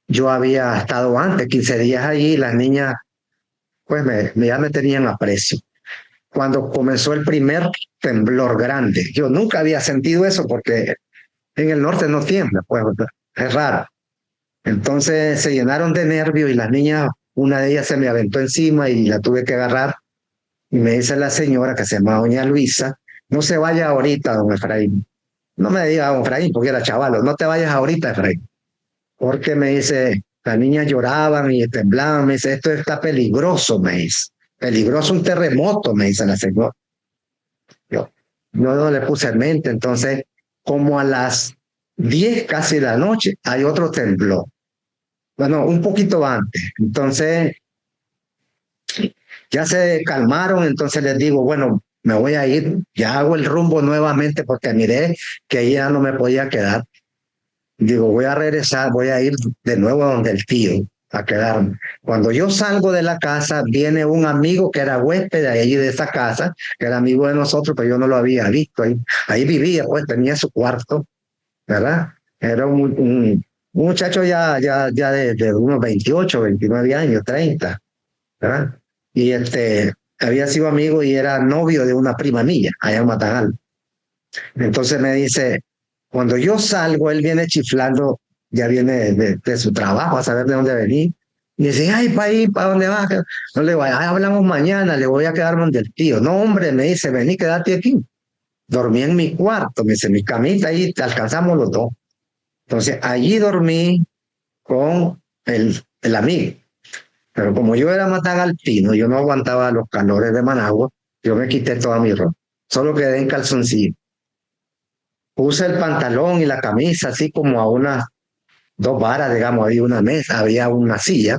yo había estado antes, 15 días allí, y las niñas pues ya me tenían aprecio. Cuando comenzó el primer temblor grande, yo nunca había sentido eso porque en el norte no tiembla, pues es raro. Entonces se llenaron de nervios y las niñas, una de ellas se me aventó encima y la tuve que agarrar. Y me dice la señora, que se llama doña Luisa, no se vaya ahorita, don Efraín. No me diga don Efraín, porque era chavalo, no te vayas ahorita, Efraín. Porque me dice, las niñas lloraban y temblaban, me dice, esto está peligroso, me dice. Peligroso un terremoto, me dice la señora. Yo no le puse en mente, entonces, como a las 10 casi de la noche, hay otro temblor. Bueno, un poquito antes. Entonces, ya se calmaron, entonces les digo, bueno, me voy a ir, ya hago el rumbo nuevamente porque miré que ya no me podía quedar. Digo, voy a regresar, voy a ir de nuevo donde el tío, a quedarme. Cuando yo salgo de la casa, viene un amigo que era huésped de allí de esa casa, que era amigo de nosotros, pero yo no lo había visto. Ahí vivía, pues tenía su cuarto, ¿verdad? Era un muchacho ya de unos 28, 29 años, 30, ¿verdad? Y había sido amigo y era novio de una prima mía, allá en Matagal. Entonces me dice, cuando yo salgo, él viene chiflando, ya viene de su trabajo, a saber de dónde venir. Y dice, ay, para ahí, ¿para dónde vas? No le voy, hablamos mañana, le voy a quedar donde el tío. No, hombre, me dice, vení, quédate aquí. Dormí en mi cuarto, me dice, mi camita ahí, te alcanzamos los dos. Entonces, allí dormí con el amigo. Pero como yo era matagalpino, yo no aguantaba los calores de Managua, yo me quité toda mi ropa. Solo quedé en calzoncillo. Puse el pantalón y la camisa así como a unas 2 varas, digamos, había una mesa, había una silla,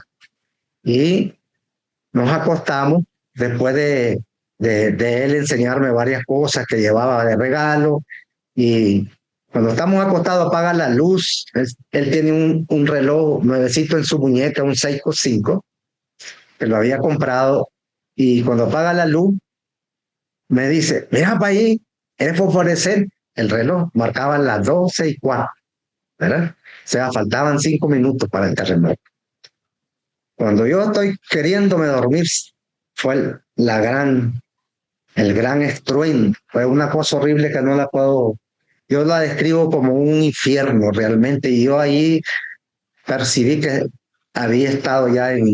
y nos acostamos después de él enseñarme varias cosas que llevaba de regalo, y cuando estamos acostados apaga la luz, él tiene un reloj nuevecito en su muñeca, un Seiko 5, que lo había comprado, y cuando apaga la luz, me dice, mira para ahí, el fosforescente, el reloj marcaba las 12:15, ¿verdad? O sea, faltaban 5 minutos para el terremoto. Cuando yo estoy queriéndome dormir, fue el gran estruendo. Fue una cosa horrible que no la puedo, yo la describo como un infierno realmente. Y yo ahí percibí que había estado ya en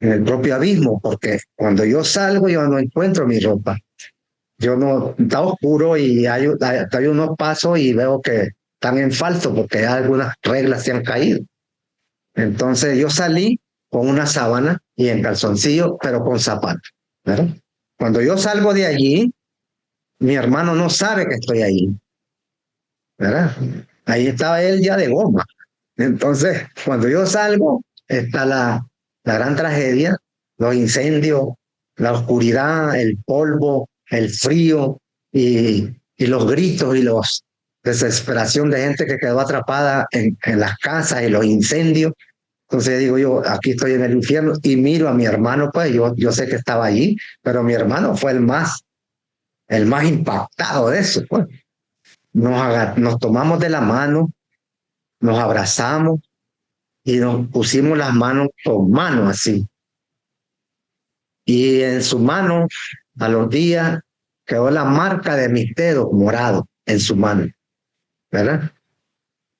el propio abismo, porque cuando yo salgo yo no encuentro mi ropa. Yo no, está oscuro y hay unos pasos y veo que están en falso porque algunas reglas se han caído. Entonces yo salí con una sábana y en calzoncillo, pero con zapatos, ¿verdad? Cuando yo salgo de allí, mi hermano no sabe que estoy ahí, ¿verdad? Ahí estaba él ya de goma. Entonces, cuando yo salgo, está la gran tragedia, los incendios, la oscuridad, el polvo, el frío y los gritos y los desesperación de gente que quedó atrapada en las casas y los incendios. Entonces digo yo, aquí estoy en el infierno y miro a mi hermano, pues yo sé que estaba allí, pero mi hermano fue el más impactado de eso. Pues. Nos tomamos de la mano, nos abrazamos y nos pusimos las manos con manos así. Y en su mano, a los días, quedó la marca de mis dedos morado en su mano, ¿verdad?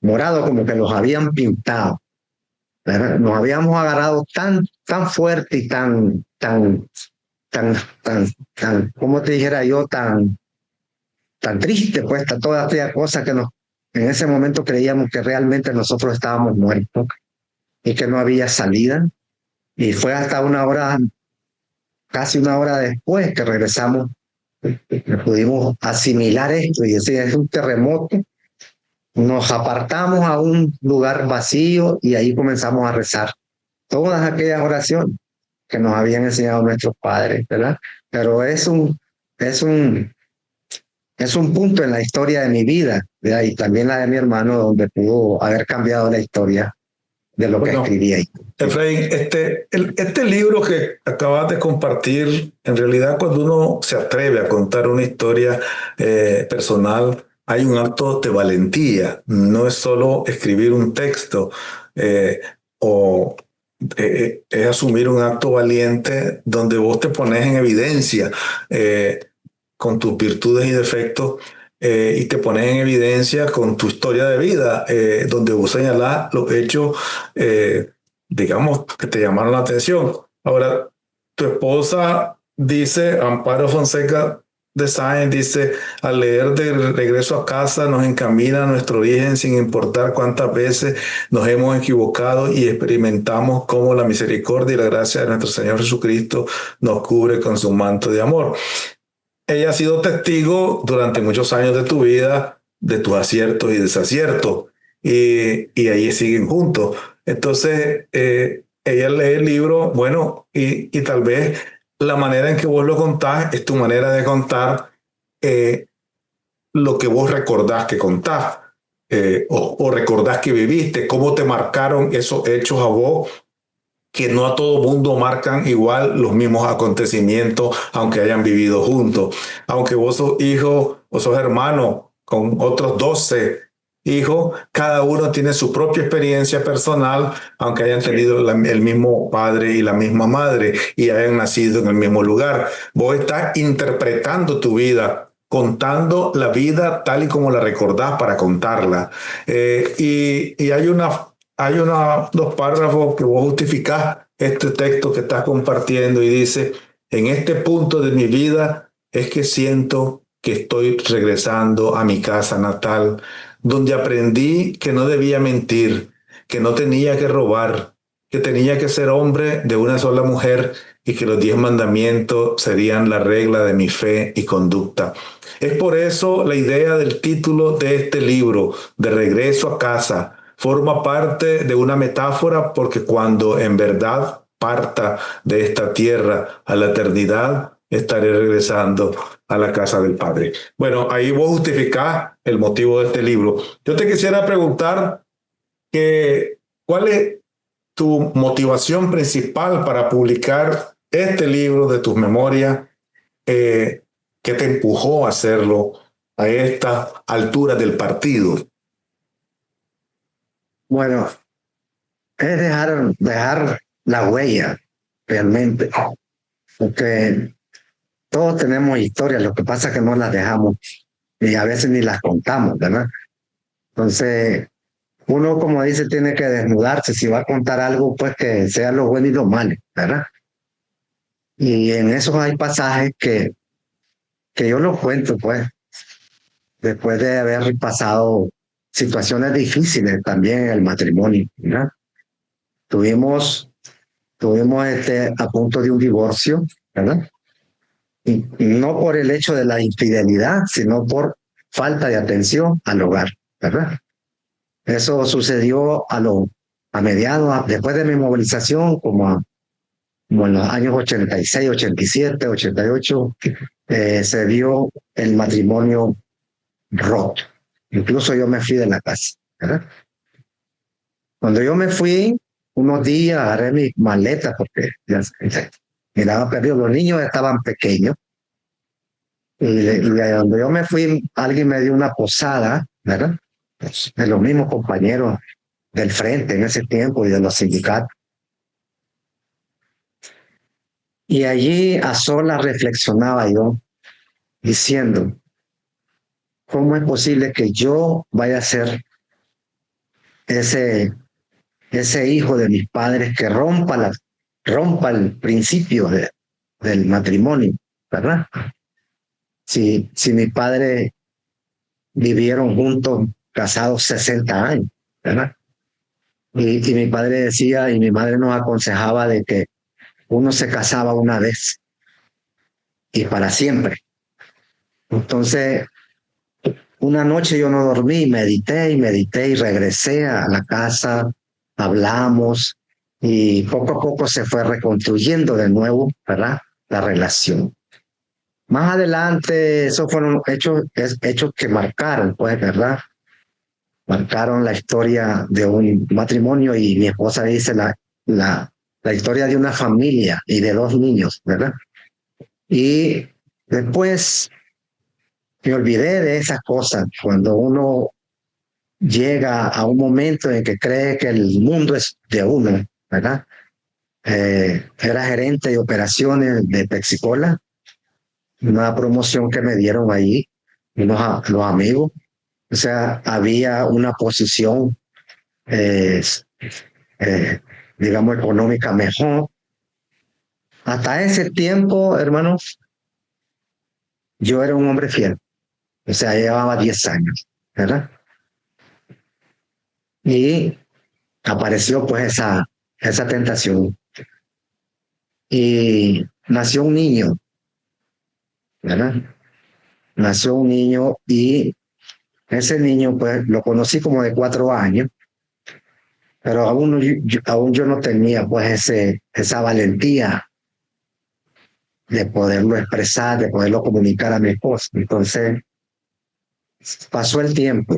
Morado como que los habían pintado, ¿verdad? Nos habíamos agarrado tan fuerte y ¿cómo te dijera yo? Tan triste, pues, toda aquella cosa que en ese momento creíamos que realmente nosotros estábamos muertos y que no había salida. Y fue hasta casi una hora después que regresamos, que pudimos asimilar esto y decir, es un terremoto. Nos apartamos a un lugar vacío y ahí comenzamos a rezar todas aquellas oraciones que nos habían enseñado nuestros padres, ¿verdad? Pero es un punto en la historia de mi vida, ¿verdad? Y también la de mi hermano, donde pudo haber cambiado la historia de lo que escribí ahí. Efraín, este libro que acabas de compartir, en realidad cuando uno se atreve a contar una historia personal, hay un acto de valentía. No es solo escribir un texto eh, o es asumir un acto valiente donde vos te pones en evidencia eh, con tus virtudes y defectos y te pones en evidencia con tu historia de vida, donde vos señalás los hechos, digamos, que te llamaron la atención. Ahora, tu esposa dice, Amparo Fonseca de Sáenz, dice, al leer de regreso a casa nos encamina a nuestro origen sin importar cuántas veces nos hemos equivocado y experimentamos cómo la misericordia y la gracia de nuestro Señor Jesucristo nos cubre con su manto de amor. Ella ha sido testigo durante muchos años de tu vida, de tus aciertos y desaciertos, y ahí siguen juntos. Entonces, ella lee el libro, bueno, y tal vez la manera en que vos lo contás es tu manera de contar eh, lo que vos recordás que contás, o recordás que viviste, cómo te marcaron esos hechos a vos que no a todo mundo marcan igual los mismos acontecimientos, aunque hayan vivido juntos. Aunque vos sos hijo o sos hermano con otros 12 hijos, cada uno tiene su propia experiencia personal, aunque hayan tenido el mismo padre y la misma madre y hayan nacido en el mismo lugar. Vos estás interpretando tu vida, contando la vida tal y como la recordás para contarla. Y dos párrafos que vos justificás este texto que estás compartiendo y dice, en este punto de mi vida es que siento que estoy regresando a mi casa natal, donde aprendí que no debía mentir, que no tenía que robar, que tenía que ser hombre de una sola mujer y que los 10 mandamientos serían la regla de mi fe y conducta. Es por eso la idea del título de este libro, De regreso a casa, forma parte de una metáfora porque cuando en verdad parta de esta tierra a la eternidad, estaré regresando a la casa del Padre. Bueno, ahí vos justificás el motivo de este libro. Yo te quisiera preguntar que, ¿cuál es tu motivación principal para publicar este libro de tus memorias? Eh, ¿Qué te empujó a hacerlo a esta altura del partido? Bueno, es dejar la huella realmente, porque todos tenemos historias, lo que pasa es que no las dejamos y a veces ni las contamos, ¿verdad? Entonces, uno, como dice, tiene que desnudarse. Si va a contar algo, pues que sea lo bueno y lo malo, ¿verdad? Y en esos hay pasajes que yo los cuento, pues, después de haber pasado situaciones difíciles también en el matrimonio, ¿verdad? Tuvimos, tuvimos a punto de un divorcio, ¿verdad? Y no por el hecho de la infidelidad, sino por falta de atención al hogar, ¿verdad? Eso sucedió a mediados, después de mi movilización, como en los años 86, 87, 88, se vio el matrimonio roto. Incluso yo me fui de la casa, ¿verdad? Cuando yo me fui, unos días agarré mis maletas porque ya miraba perdido. Los niños estaban pequeños. Y de donde yo me fui, alguien me dio una posada, ¿verdad? Pues, de los mismos compañeros del frente en ese tiempo y de los sindicatos. Y allí a solas reflexionaba yo diciendo, ¿cómo es posible que yo vaya a ser ese, ese hijo de mis padres que rompa el principio del matrimonio, ¿verdad? Si mis padres vivieron juntos, casados 60 años, ¿verdad? Y mi padre decía y mi madre nos aconsejaba de que uno se casaba una vez y para siempre. Entonces, una noche yo no dormí, medité y regresé a la casa, hablamos y poco a poco se fue reconstruyendo de nuevo, ¿verdad? La relación. Más adelante, esos fueron hechos que marcaron, pues, ¿verdad? Marcaron la historia de un matrimonio y mi esposa dice la historia de una familia y de dos niños, ¿verdad? Y después me olvidé de esas cosas cuando uno llega a un momento en que cree que el mundo es de uno, ¿verdad? Era gerente de operaciones de Pexicola, una promoción que me dieron allí, los amigos. O sea, había una posición, eh, eh, digamos, económica mejor. Hasta ese tiempo, hermanos, yo era un hombre fiel. O sea, llevaba 10 años, ¿verdad? Y apareció pues esa tentación. Y nació un niño, ¿verdad? Nació un niño y ese niño pues lo conocí como de 4 años, pero aún yo no tenía pues esa valentía de poderlo expresar, de poderlo comunicar a mi esposa. Entonces pasó el tiempo.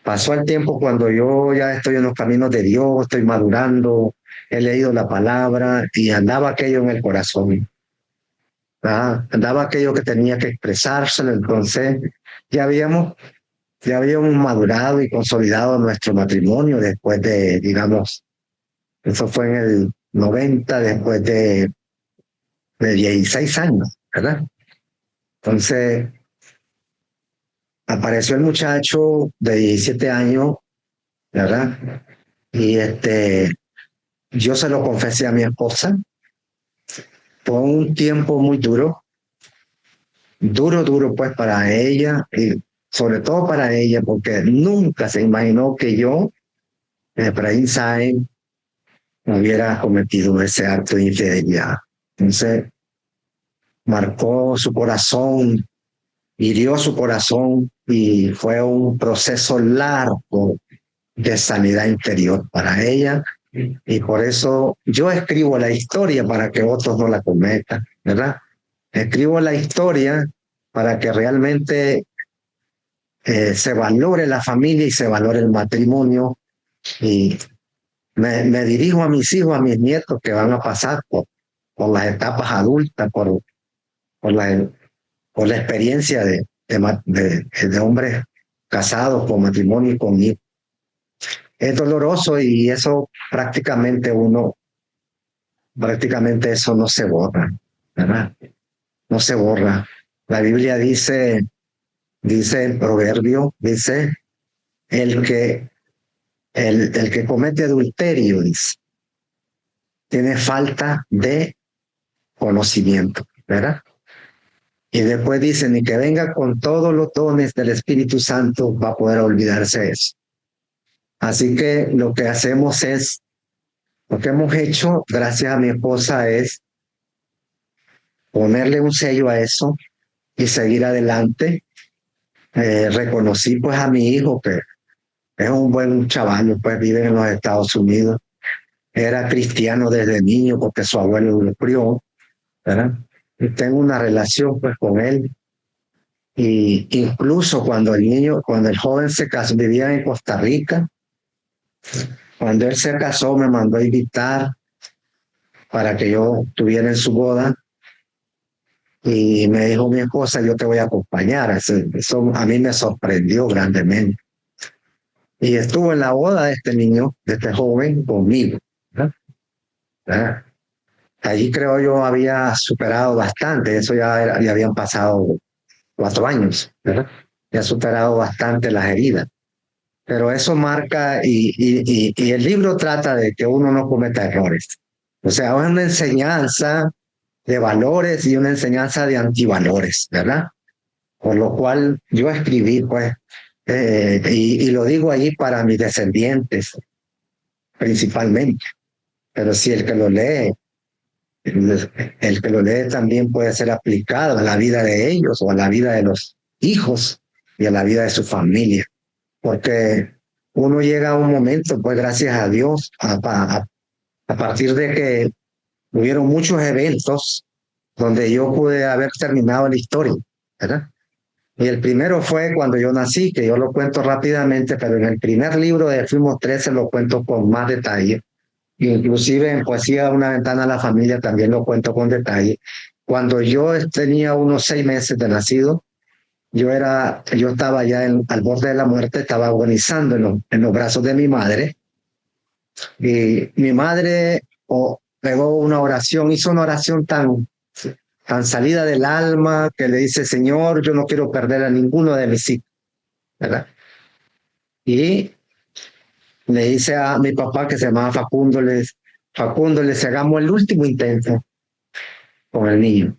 Pasó el tiempo cuando yo ya estoy en los caminos de Dios, estoy madurando, he leído la palabra y andaba aquello en el corazón. ¿Verdad? Andaba aquello que tenía que expresárselo. Entonces ya habíamos madurado y consolidado nuestro matrimonio después de, digamos, eso fue en el 90, después de 16 años, ¿verdad? Entonces apareció el muchacho de 17 años, ¿verdad? Y yo se lo confesé a mi esposa. Fue un tiempo muy duro pues para ella y sobre todo para ella porque nunca se imaginó que yo, Efraín Sáenz, hubiera cometido ese acto de infidelidad. Entonces marcó su corazón, hirió su corazón y fue un proceso largo de sanidad interior para ella. Y por eso yo escribo la historia para que otros no la cometan, ¿verdad? Escribo la historia para que realmente se valore la familia y se valore el matrimonio. Y me dirijo a mis hijos, a mis nietos que van a pasar por las etapas adultas, por las por la experiencia de hombres casados con matrimonio y con hijos. Es doloroso y eso prácticamente eso no se borra, ¿verdad? No se borra. La Biblia dice en Proverbio, dice, el que comete adulterio, dice, tiene falta de conocimiento, ¿verdad? Y después dice, ni que venga con todos los dones del Espíritu Santo va a poder olvidarse de eso. Así que lo que hacemos es, lo que hemos hecho, gracias a mi esposa, es ponerle un sello a eso y seguir adelante. Reconocí pues a mi hijo, que es un buen chaval, pues vive en los Estados Unidos. Era cristiano desde niño porque su abuelo lo crió, ¿verdad? Y tengo una relación pues con él. Y incluso cuando el joven se casó, vivía en Costa Rica, cuando él se casó me mandó a invitar para que yo estuviera en su boda. Y me dijo mi esposa, yo te voy a acompañar. Eso a mí me sorprendió grandemente. Y estuvo en la boda de este niño, de este joven, conmigo, ¿verdad? Allí creo yo había superado bastante, eso ya habían pasado 4 años, ¿verdad? Ya ha superado bastante las heridas. Pero eso marca, y el libro trata de que uno no cometa errores. O sea, es una enseñanza de valores y una enseñanza de antivalores, ¿verdad? Por lo cual yo escribí, pues, y lo digo allí para mis descendientes, principalmente. Pero si el que lo lee, el que lo lee también puede ser aplicado a la vida de ellos o a la vida de los hijos y a la vida de su familia. Porque uno llega a un momento, pues gracias a Dios, a partir de que hubieron muchos eventos donde yo pude haber terminado la historia, ¿verdad? Y el primero fue cuando yo nací, que yo lo cuento rápidamente, pero en el primer libro de Fuimos 13 lo cuento con más detalle. Inclusive en Poesía Una Ventana a la Familia también lo cuento con detalle. Cuando yo tenía unos 6 meses de nacido, yo estaba ya al borde de la muerte, estaba agonizando en los brazos de mi madre. Y mi madre pegó una oración, hizo una oración tan salida del alma, que le dice, Señor, yo no quiero perder a ninguno de mis hijos, ¿verdad? Y le dice a mi papá, que se llamaba Facundo, les hagamos el último intento con el niño.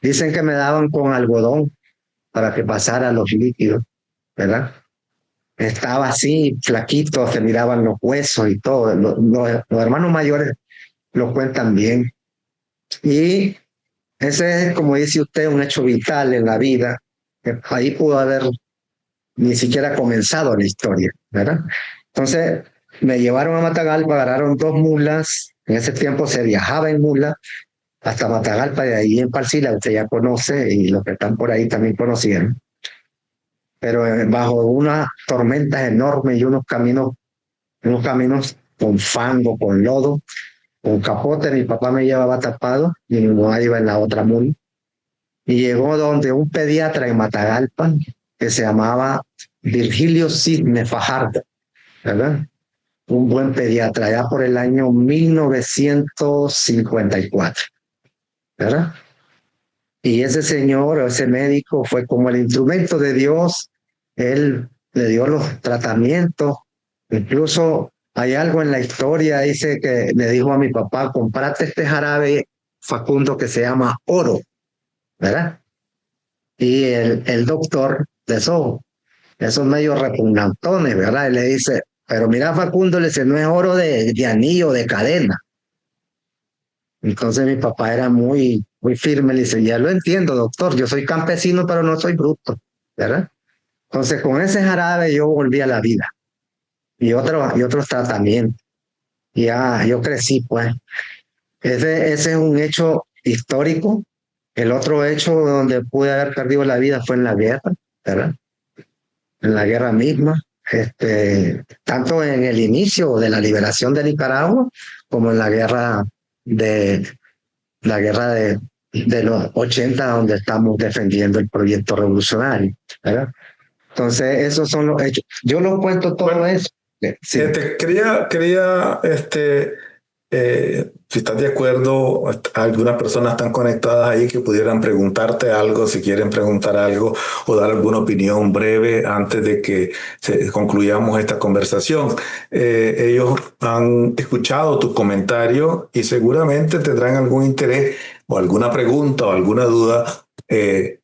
Dicen que me daban con algodón para que pasara los líquidos, ¿verdad? Estaba así, flaquito, se miraban los huesos y todo. Los hermanos mayores lo cuentan bien. Y ese es, como dice usted, un hecho vital en la vida. Ahí pudo haber ni siquiera comenzado la historia, ¿verdad? Entonces me llevaron a Matagalpa, agarraron 2 mulas. En ese tiempo se viajaba en mula hasta Matagalpa, de ahí en Palsila, usted ya conoce, y los que están por ahí también conocieron. Pero bajo unas tormentas enormes y unos caminos con fango, con lodo, con capote. Mi papá me llevaba tapado y mi mamá iba en la otra mula. Y llegó donde un pediatra en Matagalpa que se llamaba Virgilio Sidney Fajardo, ¿verdad? Un buen pediatra, ya por el año 1954, ¿verdad? Y ese señor, ese médico, fue como el instrumento de Dios. Él le dio los tratamientos. Incluso hay algo en la historia, dice que le dijo a mi papá, comprate este jarabe, Facundo, que se llama oro, ¿verdad? Y el doctor, de esos medios repugnantones, ¿verdad? Y le dice, pero mira, Facundo, le dice, no es oro de anillo, de cadena. Entonces mi papá era muy firme, le dice, ya lo entiendo, doctor, yo soy campesino, pero no soy bruto, ¿verdad? Entonces con ese jarabe yo volví a la vida y otros tratamientos. Ya yo crecí, pues. Ese es un hecho histórico. El otro hecho donde pude haber perdido la vida fue en la guerra, ¿verdad? En la guerra misma, tanto en el inicio de la liberación de Nicaragua como en la guerra de de los 80, donde estamos defendiendo el proyecto revolucionario, ¿verdad? Entonces, esos son los hechos. Yo lo he puesto todo Bueno, eso. Sí. quería si estás de acuerdo, algunas personas están conectadas ahí que pudieran preguntarte algo, si quieren preguntar algo o dar alguna opinión breve antes de que concluyamos esta conversación. Ellos han escuchado tu comentario y seguramente tendrán algún interés o alguna pregunta o alguna duda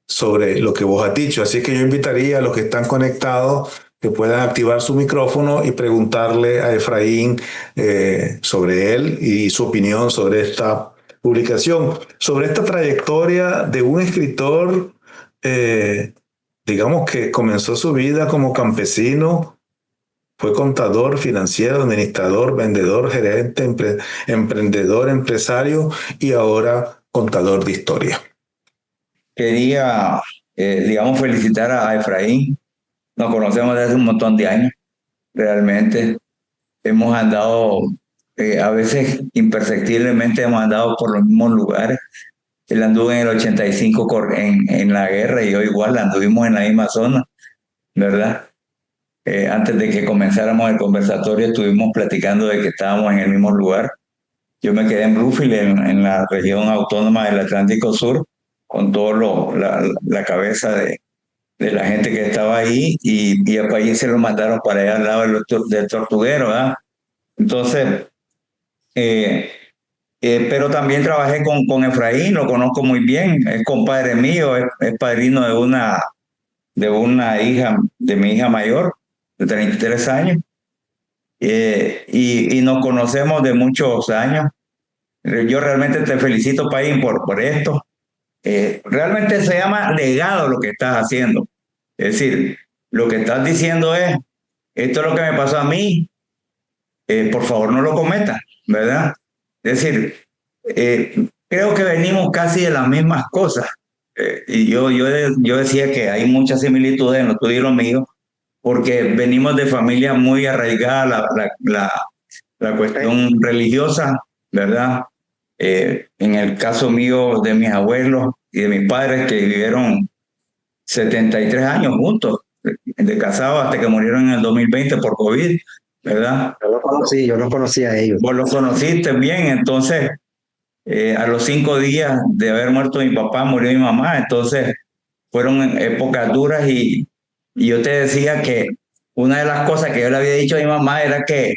sobre lo que vos has dicho. Así que yo invitaría a los que están conectados que puedan activar su micrófono y preguntarle a Efraín sobre él y su opinión sobre esta publicación, sobre esta trayectoria de un escritor, digamos que comenzó su vida como campesino, fue contador, financiero, administrador, vendedor, gerente, emprendedor, empresario y ahora contador de historia. Quería, digamos, felicitar a Efraín. Nos conocemos desde hace un montón de años, realmente. Hemos andado, a veces imperceptiblemente hemos andado por los mismos lugares. Él anduvo en el 85 en la guerra y yo igual anduvimos en la misma zona, ¿verdad? Antes de que comenzáramos el conversatorio estuvimos platicando de que estábamos en el mismo lugar. Yo me quedé en Bluefield, en la región autónoma del Atlántico Sur, con todo la cabeza de la gente que estaba ahí y a país se lo mandaron para allá al lado del Tortuguero, ¿verdad? Entonces, pero también trabajé con Efraín, lo conozco muy bien, es compadre mío, es padrino de una hija, de mi hija mayor, de 33 años, y nos conocemos de muchos años. Yo realmente te felicito, Paín, por esto. Realmente se llama legado lo que estás haciendo. Es decir, lo que estás diciendo es, esto es lo que me pasó a mí, por favor no lo cometas, ¿verdad? Es decir, creo que venimos casi de las mismas cosas. Y yo decía que hay muchas similitudes en lo tuyo y lo mío, porque venimos de familias muy arraigadas la cuestión religiosa, ¿verdad? En el caso mío de mis abuelos y de mis padres que vivieron 73 años juntos, de casados hasta que murieron en el 2020 por COVID, ¿verdad? Yo no conocía a ellos. Vos los conociste bien, entonces a los 5 días de haber muerto mi papá murió mi mamá, entonces fueron épocas duras y yo te decía que una de las cosas que yo le había dicho a mi mamá era que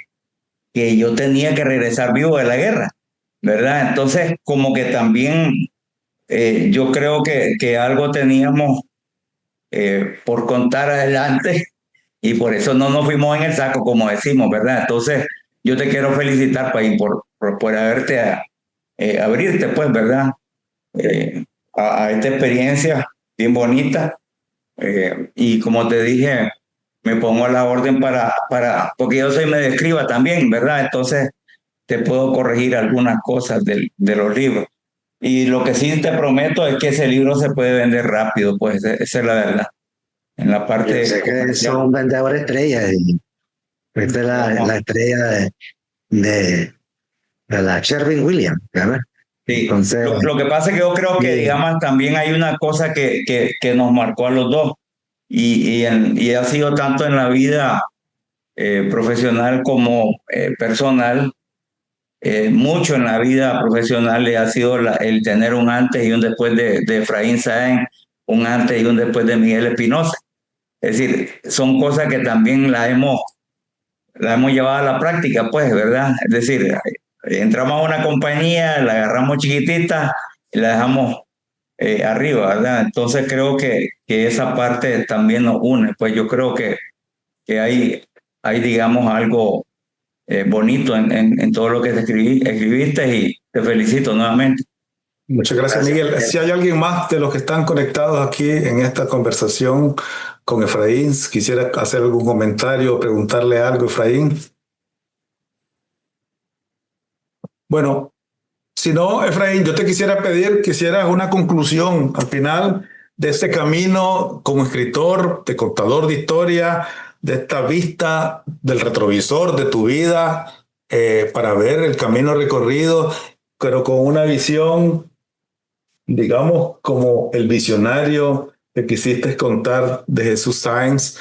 yo tenía que regresar vivo de la guerra, ¿verdad? Entonces como que también yo creo que algo teníamos por contar adelante y por eso no nos fuimos en el saco, como decimos, ¿verdad? Entonces, yo te quiero felicitar, País, por abrirte, pues, ¿verdad? A esta experiencia bien bonita. Y como te dije, me pongo a la orden porque yo soy medio escriba también, ¿verdad? Entonces, te puedo corregir algunas cosas de los libros. Y lo que sí te prometo es que ese libro se puede vender rápido, pues esa es la verdad. En la parte Yo sé que son vendedores estrellas y esta es la estrella de la Sherwin Williams, ¿verdad? sí. Entonces, Lo que pasa es que yo creo que, digamos, también hay una cosa que nos marcó a los dos y ha sido tanto en la vida profesional como personal, mucho en la vida profesional le ha sido el tener un antes y un después de Efraín Sáenz, un antes y un después de Miguel Espinosa. Es decir, son cosas que también la hemos llevado a la práctica, pues, ¿verdad? Es decir, entramos a una compañía, la agarramos chiquitita y la dejamos arriba, ¿verdad? Entonces creo que esa parte también nos une. Pues yo creo que hay digamos, algo bonito en todo lo que escribiste y te felicito nuevamente. Muchas gracias, Miguel. Si hay alguien más de los que están conectados aquí en esta conversación con Efraín, quisiera hacer algún comentario o preguntarle algo, Efraín. Bueno, si no, Efraín, yo te quisiera pedir que hicieras una conclusión al final de este camino como escritor, de contador de historia, de esta vista del retrovisor de tu vida, para ver el camino recorrido, pero con una visión digamos, como el visionario que quisiste contar de Jesús Sáenz,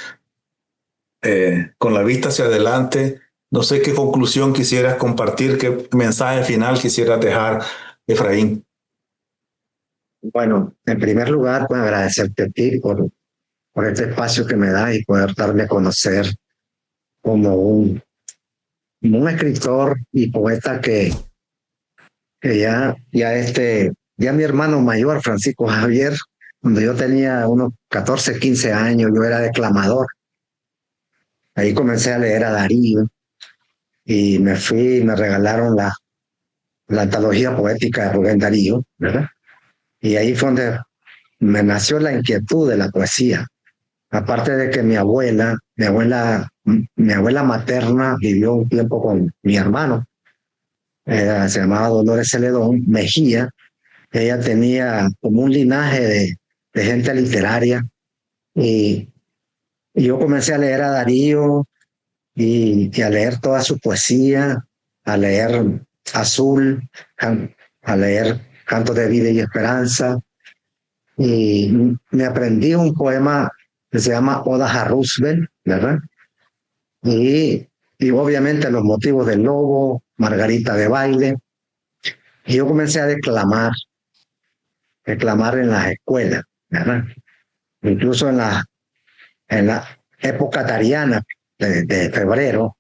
con la vista hacia adelante, no sé qué conclusión quisieras compartir, qué mensaje final quisieras dejar, Efraín. Bueno, en primer lugar, pues agradecerte a ti por este espacio que me da y poder darme a conocer como un escritor y poeta que ya mi hermano mayor, Francisco Javier, cuando yo tenía unos 14, 15 años, yo era declamador. Ahí comencé a leer a Darío y me regalaron la antología poética de Rubén Darío, ¿verdad? Y ahí fue donde me nació la inquietud de la poesía. Aparte de que mi abuela materna vivió un tiempo con mi hermano, se llamaba Dolores Celedón Mejía. Ella tenía como un linaje de gente literaria y yo comencé a leer a Darío y a leer toda su poesía, a leer Azul, a leer Cantos de Vida y Esperanza, y me aprendí un poema que se llama Odas a Roosevelt, ¿verdad? Y obviamente Los motivos del lobo, Margarita de baile, y yo comencé a declamar en las escuelas, ¿verdad? Incluso en la época tariana de febrero,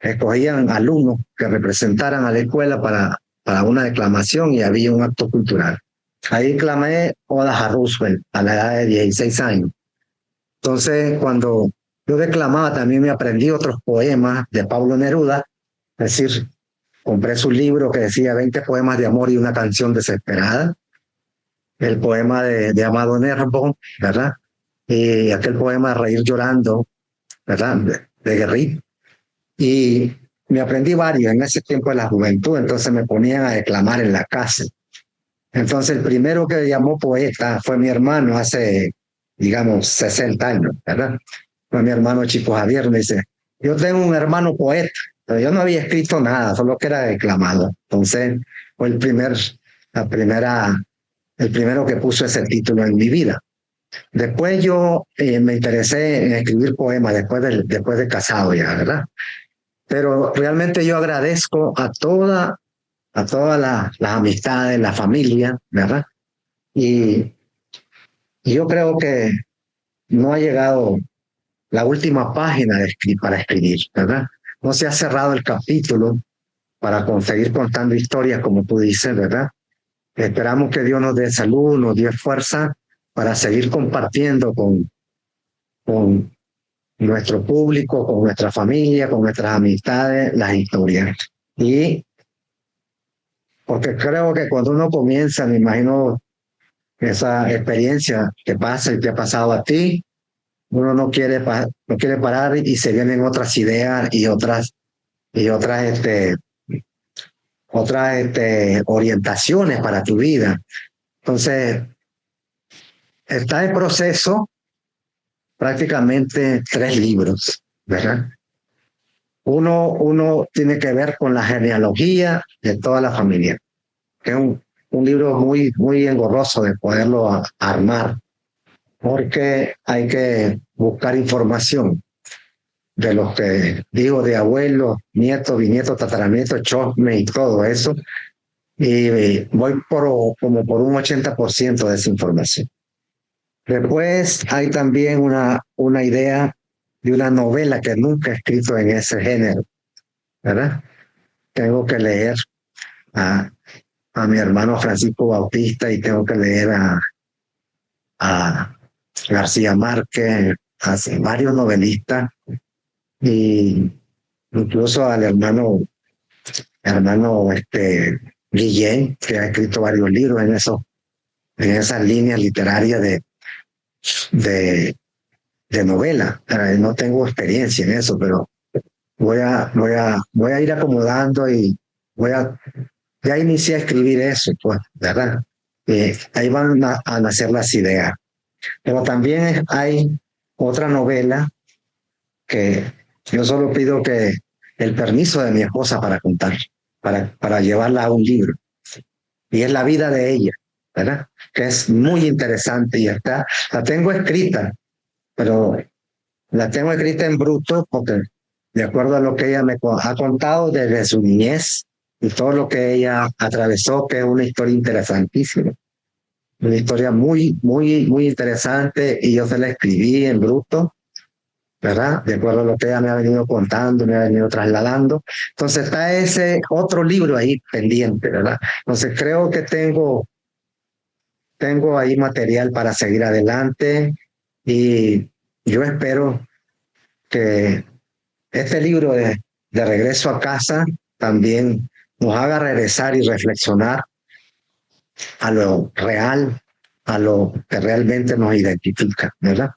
escogían alumnos que representaran a la escuela para una declamación y había un acto cultural. Ahí declamé Odas a Roosevelt a la edad de 16 años. Entonces, cuando yo declamaba, también me aprendí otros poemas de Pablo Neruda, es decir, compré su libro que decía 20 poemas de amor y una canción desesperada, el poema de Amado Nervo, ¿verdad? Y aquel poema Reír llorando, ¿verdad? De Guerrit. Y me aprendí varios en ese tiempo de la juventud, entonces me ponían a declamar en la casa. Entonces el primero que me llamó poeta fue mi hermano hace, digamos, 60 años, ¿verdad? Fue mi hermano Chico Javier, me dice, yo tengo un hermano poeta, pero yo no había escrito nada, solo que era declamado. Entonces fue el primero que puso ese título en mi vida. Después yo me interesé en escribir poemas después de casado ya, ¿verdad? Pero realmente yo agradezco a todas las amistades, la familia, ¿verdad? Y yo creo que no ha llegado la última página para escribir, ¿verdad? No se ha cerrado el capítulo para conseguir contando historias, como tú dices, ¿verdad? Esperamos que Dios nos dé salud, nos dé fuerza para seguir compartiendo con nuestro público, con nuestra familia, con nuestras amistades, las historias. Y porque creo que cuando uno comienza, me imagino esa experiencia que pasa y te ha pasado a ti, uno no quiere parar y se vienen otras ideas y otras orientaciones para tu vida. Entonces, está en proceso prácticamente 3 libros, ¿verdad? Uno tiene que ver con la genealogía de toda la familia, que es un libro muy, muy engorroso de poderlo armar, porque hay que buscar información de los que digo, de abuelos, nietos, bisnietos, tataranietos, chosme y todo eso, y voy como por un 80% de esa información. Después hay también una idea de una novela que nunca he escrito en ese género, ¿verdad? Tengo que leer a mi hermano Francisco Bautista y tengo que leer a García Márquez, a varios novelistas y incluso al hermano Guillén, que ha escrito varios libros en esas líneas literarias de novela. No tengo experiencia en eso, pero voy a ir acomodando y ya inicié a escribir eso, pues, ¿verdad? Ahí van a nacer las ideas. Pero también hay otra novela que yo solo pido que el permiso de mi esposa para contar. para llevarla a un libro. Y es la vida de ella, ¿verdad? Que es muy interesante y la tengo escrita, pero la tengo escrita en bruto porque de acuerdo a lo que ella me ha contado desde su niñez y todo lo que ella atravesó, que es una historia interesantísima. Una historia muy, muy, muy interesante y yo se la escribí en bruto, ¿verdad? De acuerdo a lo que ella me ha venido contando, me ha venido trasladando. Entonces está ese otro libro ahí pendiente, ¿verdad? Entonces creo que tengo ahí material para seguir adelante y yo espero que este libro de Regreso a Casa también nos haga regresar y reflexionar a lo real, a lo que realmente nos identifica, ¿verdad?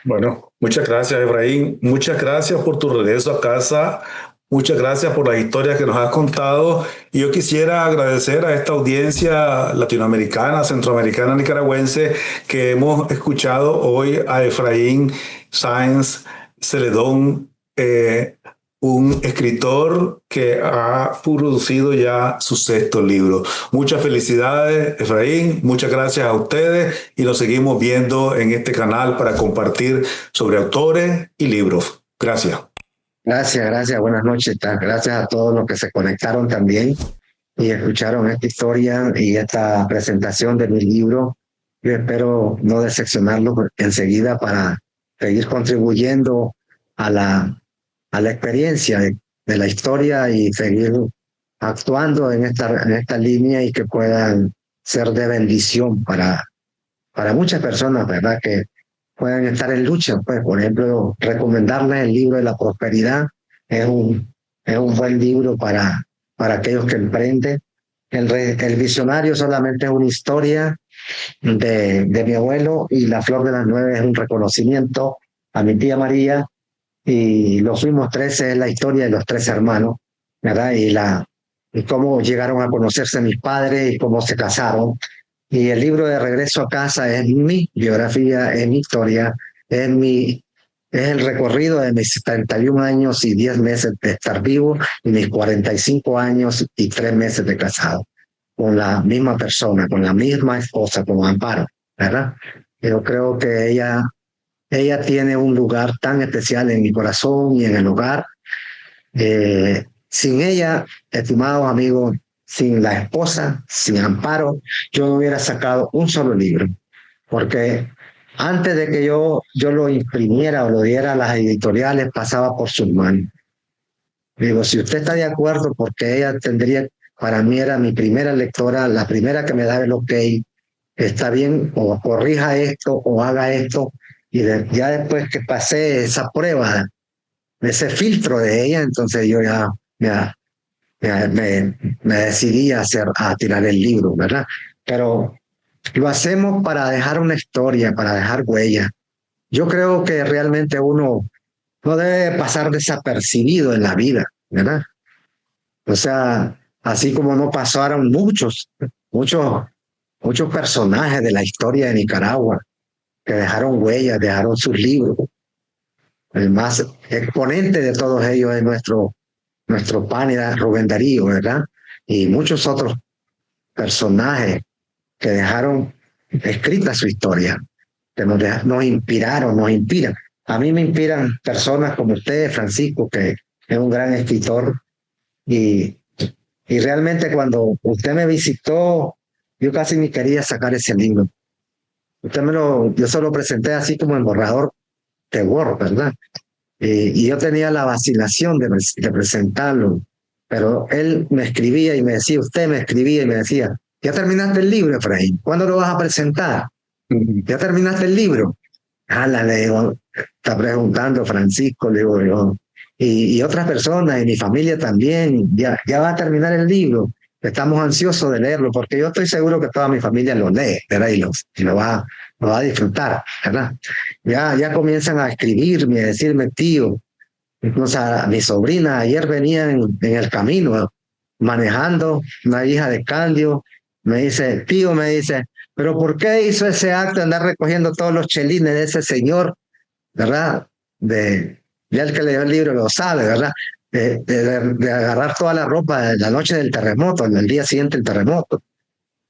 Bueno, muchas gracias, Efraín. Muchas gracias por tu regreso a casa. Muchas gracias por la historia que nos has contado. Y yo quisiera agradecer a esta audiencia latinoamericana, centroamericana, nicaragüense, que hemos escuchado hoy a Efraín Sáenz Celedón, un escritor que ha producido ya su sexto libro. Muchas felicidades, Efraín. Muchas gracias a ustedes y nos seguimos viendo en este canal para compartir sobre autores y libros. Gracias. Gracias. Buenas noches. Gracias a todos los que se conectaron también y escucharon esta historia y esta presentación de mi libro. Yo espero no decepcionarlos enseguida para seguir contribuyendo a la experiencia de la historia y seguir actuando en esta línea y que puedan ser de bendición para muchas personas, ¿verdad? Que puedan estar en lucha. Pues, por ejemplo, recomendarles el libro de la prosperidad es un buen libro para aquellos que emprenden. El visionario solamente es una historia de mi abuelo y La Flor de las Nueve es un reconocimiento a mi tía María y Los Fuimos 13 es la historia de los 13 hermanos, ¿verdad? Y cómo llegaron a conocerse mis padres y cómo se casaron. Y el libro de Regreso a Casa es mi biografía, es mi historia, es el recorrido de mis 31 años y 10 meses de estar vivo y mis 45 años y 3 meses de casado con la misma persona, con la misma esposa, con Amparo, ¿verdad? Yo creo que ella tiene un lugar tan especial en mi corazón y en el hogar. Sin ella, estimados amigos, sin la esposa, sin Amparo, yo no hubiera sacado un solo libro, porque antes de que yo lo imprimiera o lo diera a las editoriales, pasaba por sus manos. Digo, si usted está de acuerdo, porque ella para mí era mi primera lectora, la primera que me daba el ok, está bien, o corrija esto, o haga esto, y ya después que pasé esa prueba, ese filtro de ella, entonces yo ya me decidí a tirar el libro, ¿verdad? Pero lo hacemos para dejar una historia, para dejar huella. Yo creo que realmente uno no debe pasar desapercibido en la vida, ¿verdad? O sea, así como no pasaron muchos personajes de la historia de Nicaragua que dejaron huellas, dejaron sus libros. El más exponente de todos ellos es nuestro Pánida Rubén Darío, ¿verdad? Y muchos otros personajes que dejaron escrita su historia, que nos inspiraron, nos inspiran. A mí me inspiran personas como usted, Francisco, que es un gran escritor, y realmente cuando usted me visitó, yo casi ni quería sacar ese libro. Yo se lo presenté así como en borrador de Word, ¿verdad? Y yo tenía la vacilación de presentarlo, pero él me escribía y me decía, usted me escribía y me decía, ¿ya terminaste el libro, Efraín? ¿Cuándo lo vas a presentar? ¿Ya terminaste el libro? Le digo, está preguntando Francisco, le digo yo, y otras personas, y mi familia también, ya va a terminar el libro. Estamos ansiosos de leerlo, porque yo estoy seguro que toda mi familia lo lee, ¿verdad? Y lo va a disfrutar, ¿verdad? Ya comienzan a escribirme, a decirme, tío. Incluso a mi sobrina ayer venía en el camino, manejando, una hija de Candio, me dice, tío, ¿pero por qué hizo ese acto de andar recogiendo todos los chelines de ese señor, ¿verdad? Ya el que leyó el libro lo sabe, ¿verdad? de agarrar toda la ropa de la noche del terremoto, en el día siguiente del terremoto.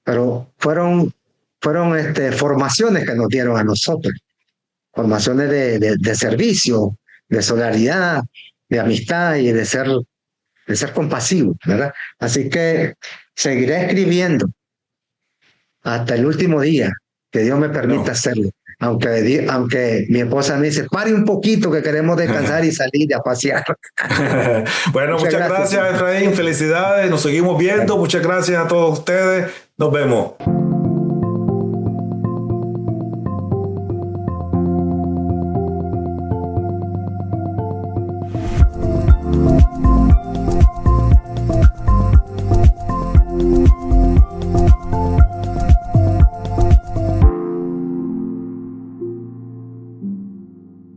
Pero fueron formaciones que nos dieron a nosotros, formaciones de servicio, de solidaridad, de amistad y de ser compasivo, ¿verdad? Así que seguiré escribiendo hasta el último día, que Dios me permita hacerlo. Aunque mi esposa me dice, pare un poquito que queremos descansar y salir a pasear. Bueno, muchas gracias, Efraín. Felicidades. Nos seguimos viendo. Muchas gracias a todos ustedes. Nos vemos.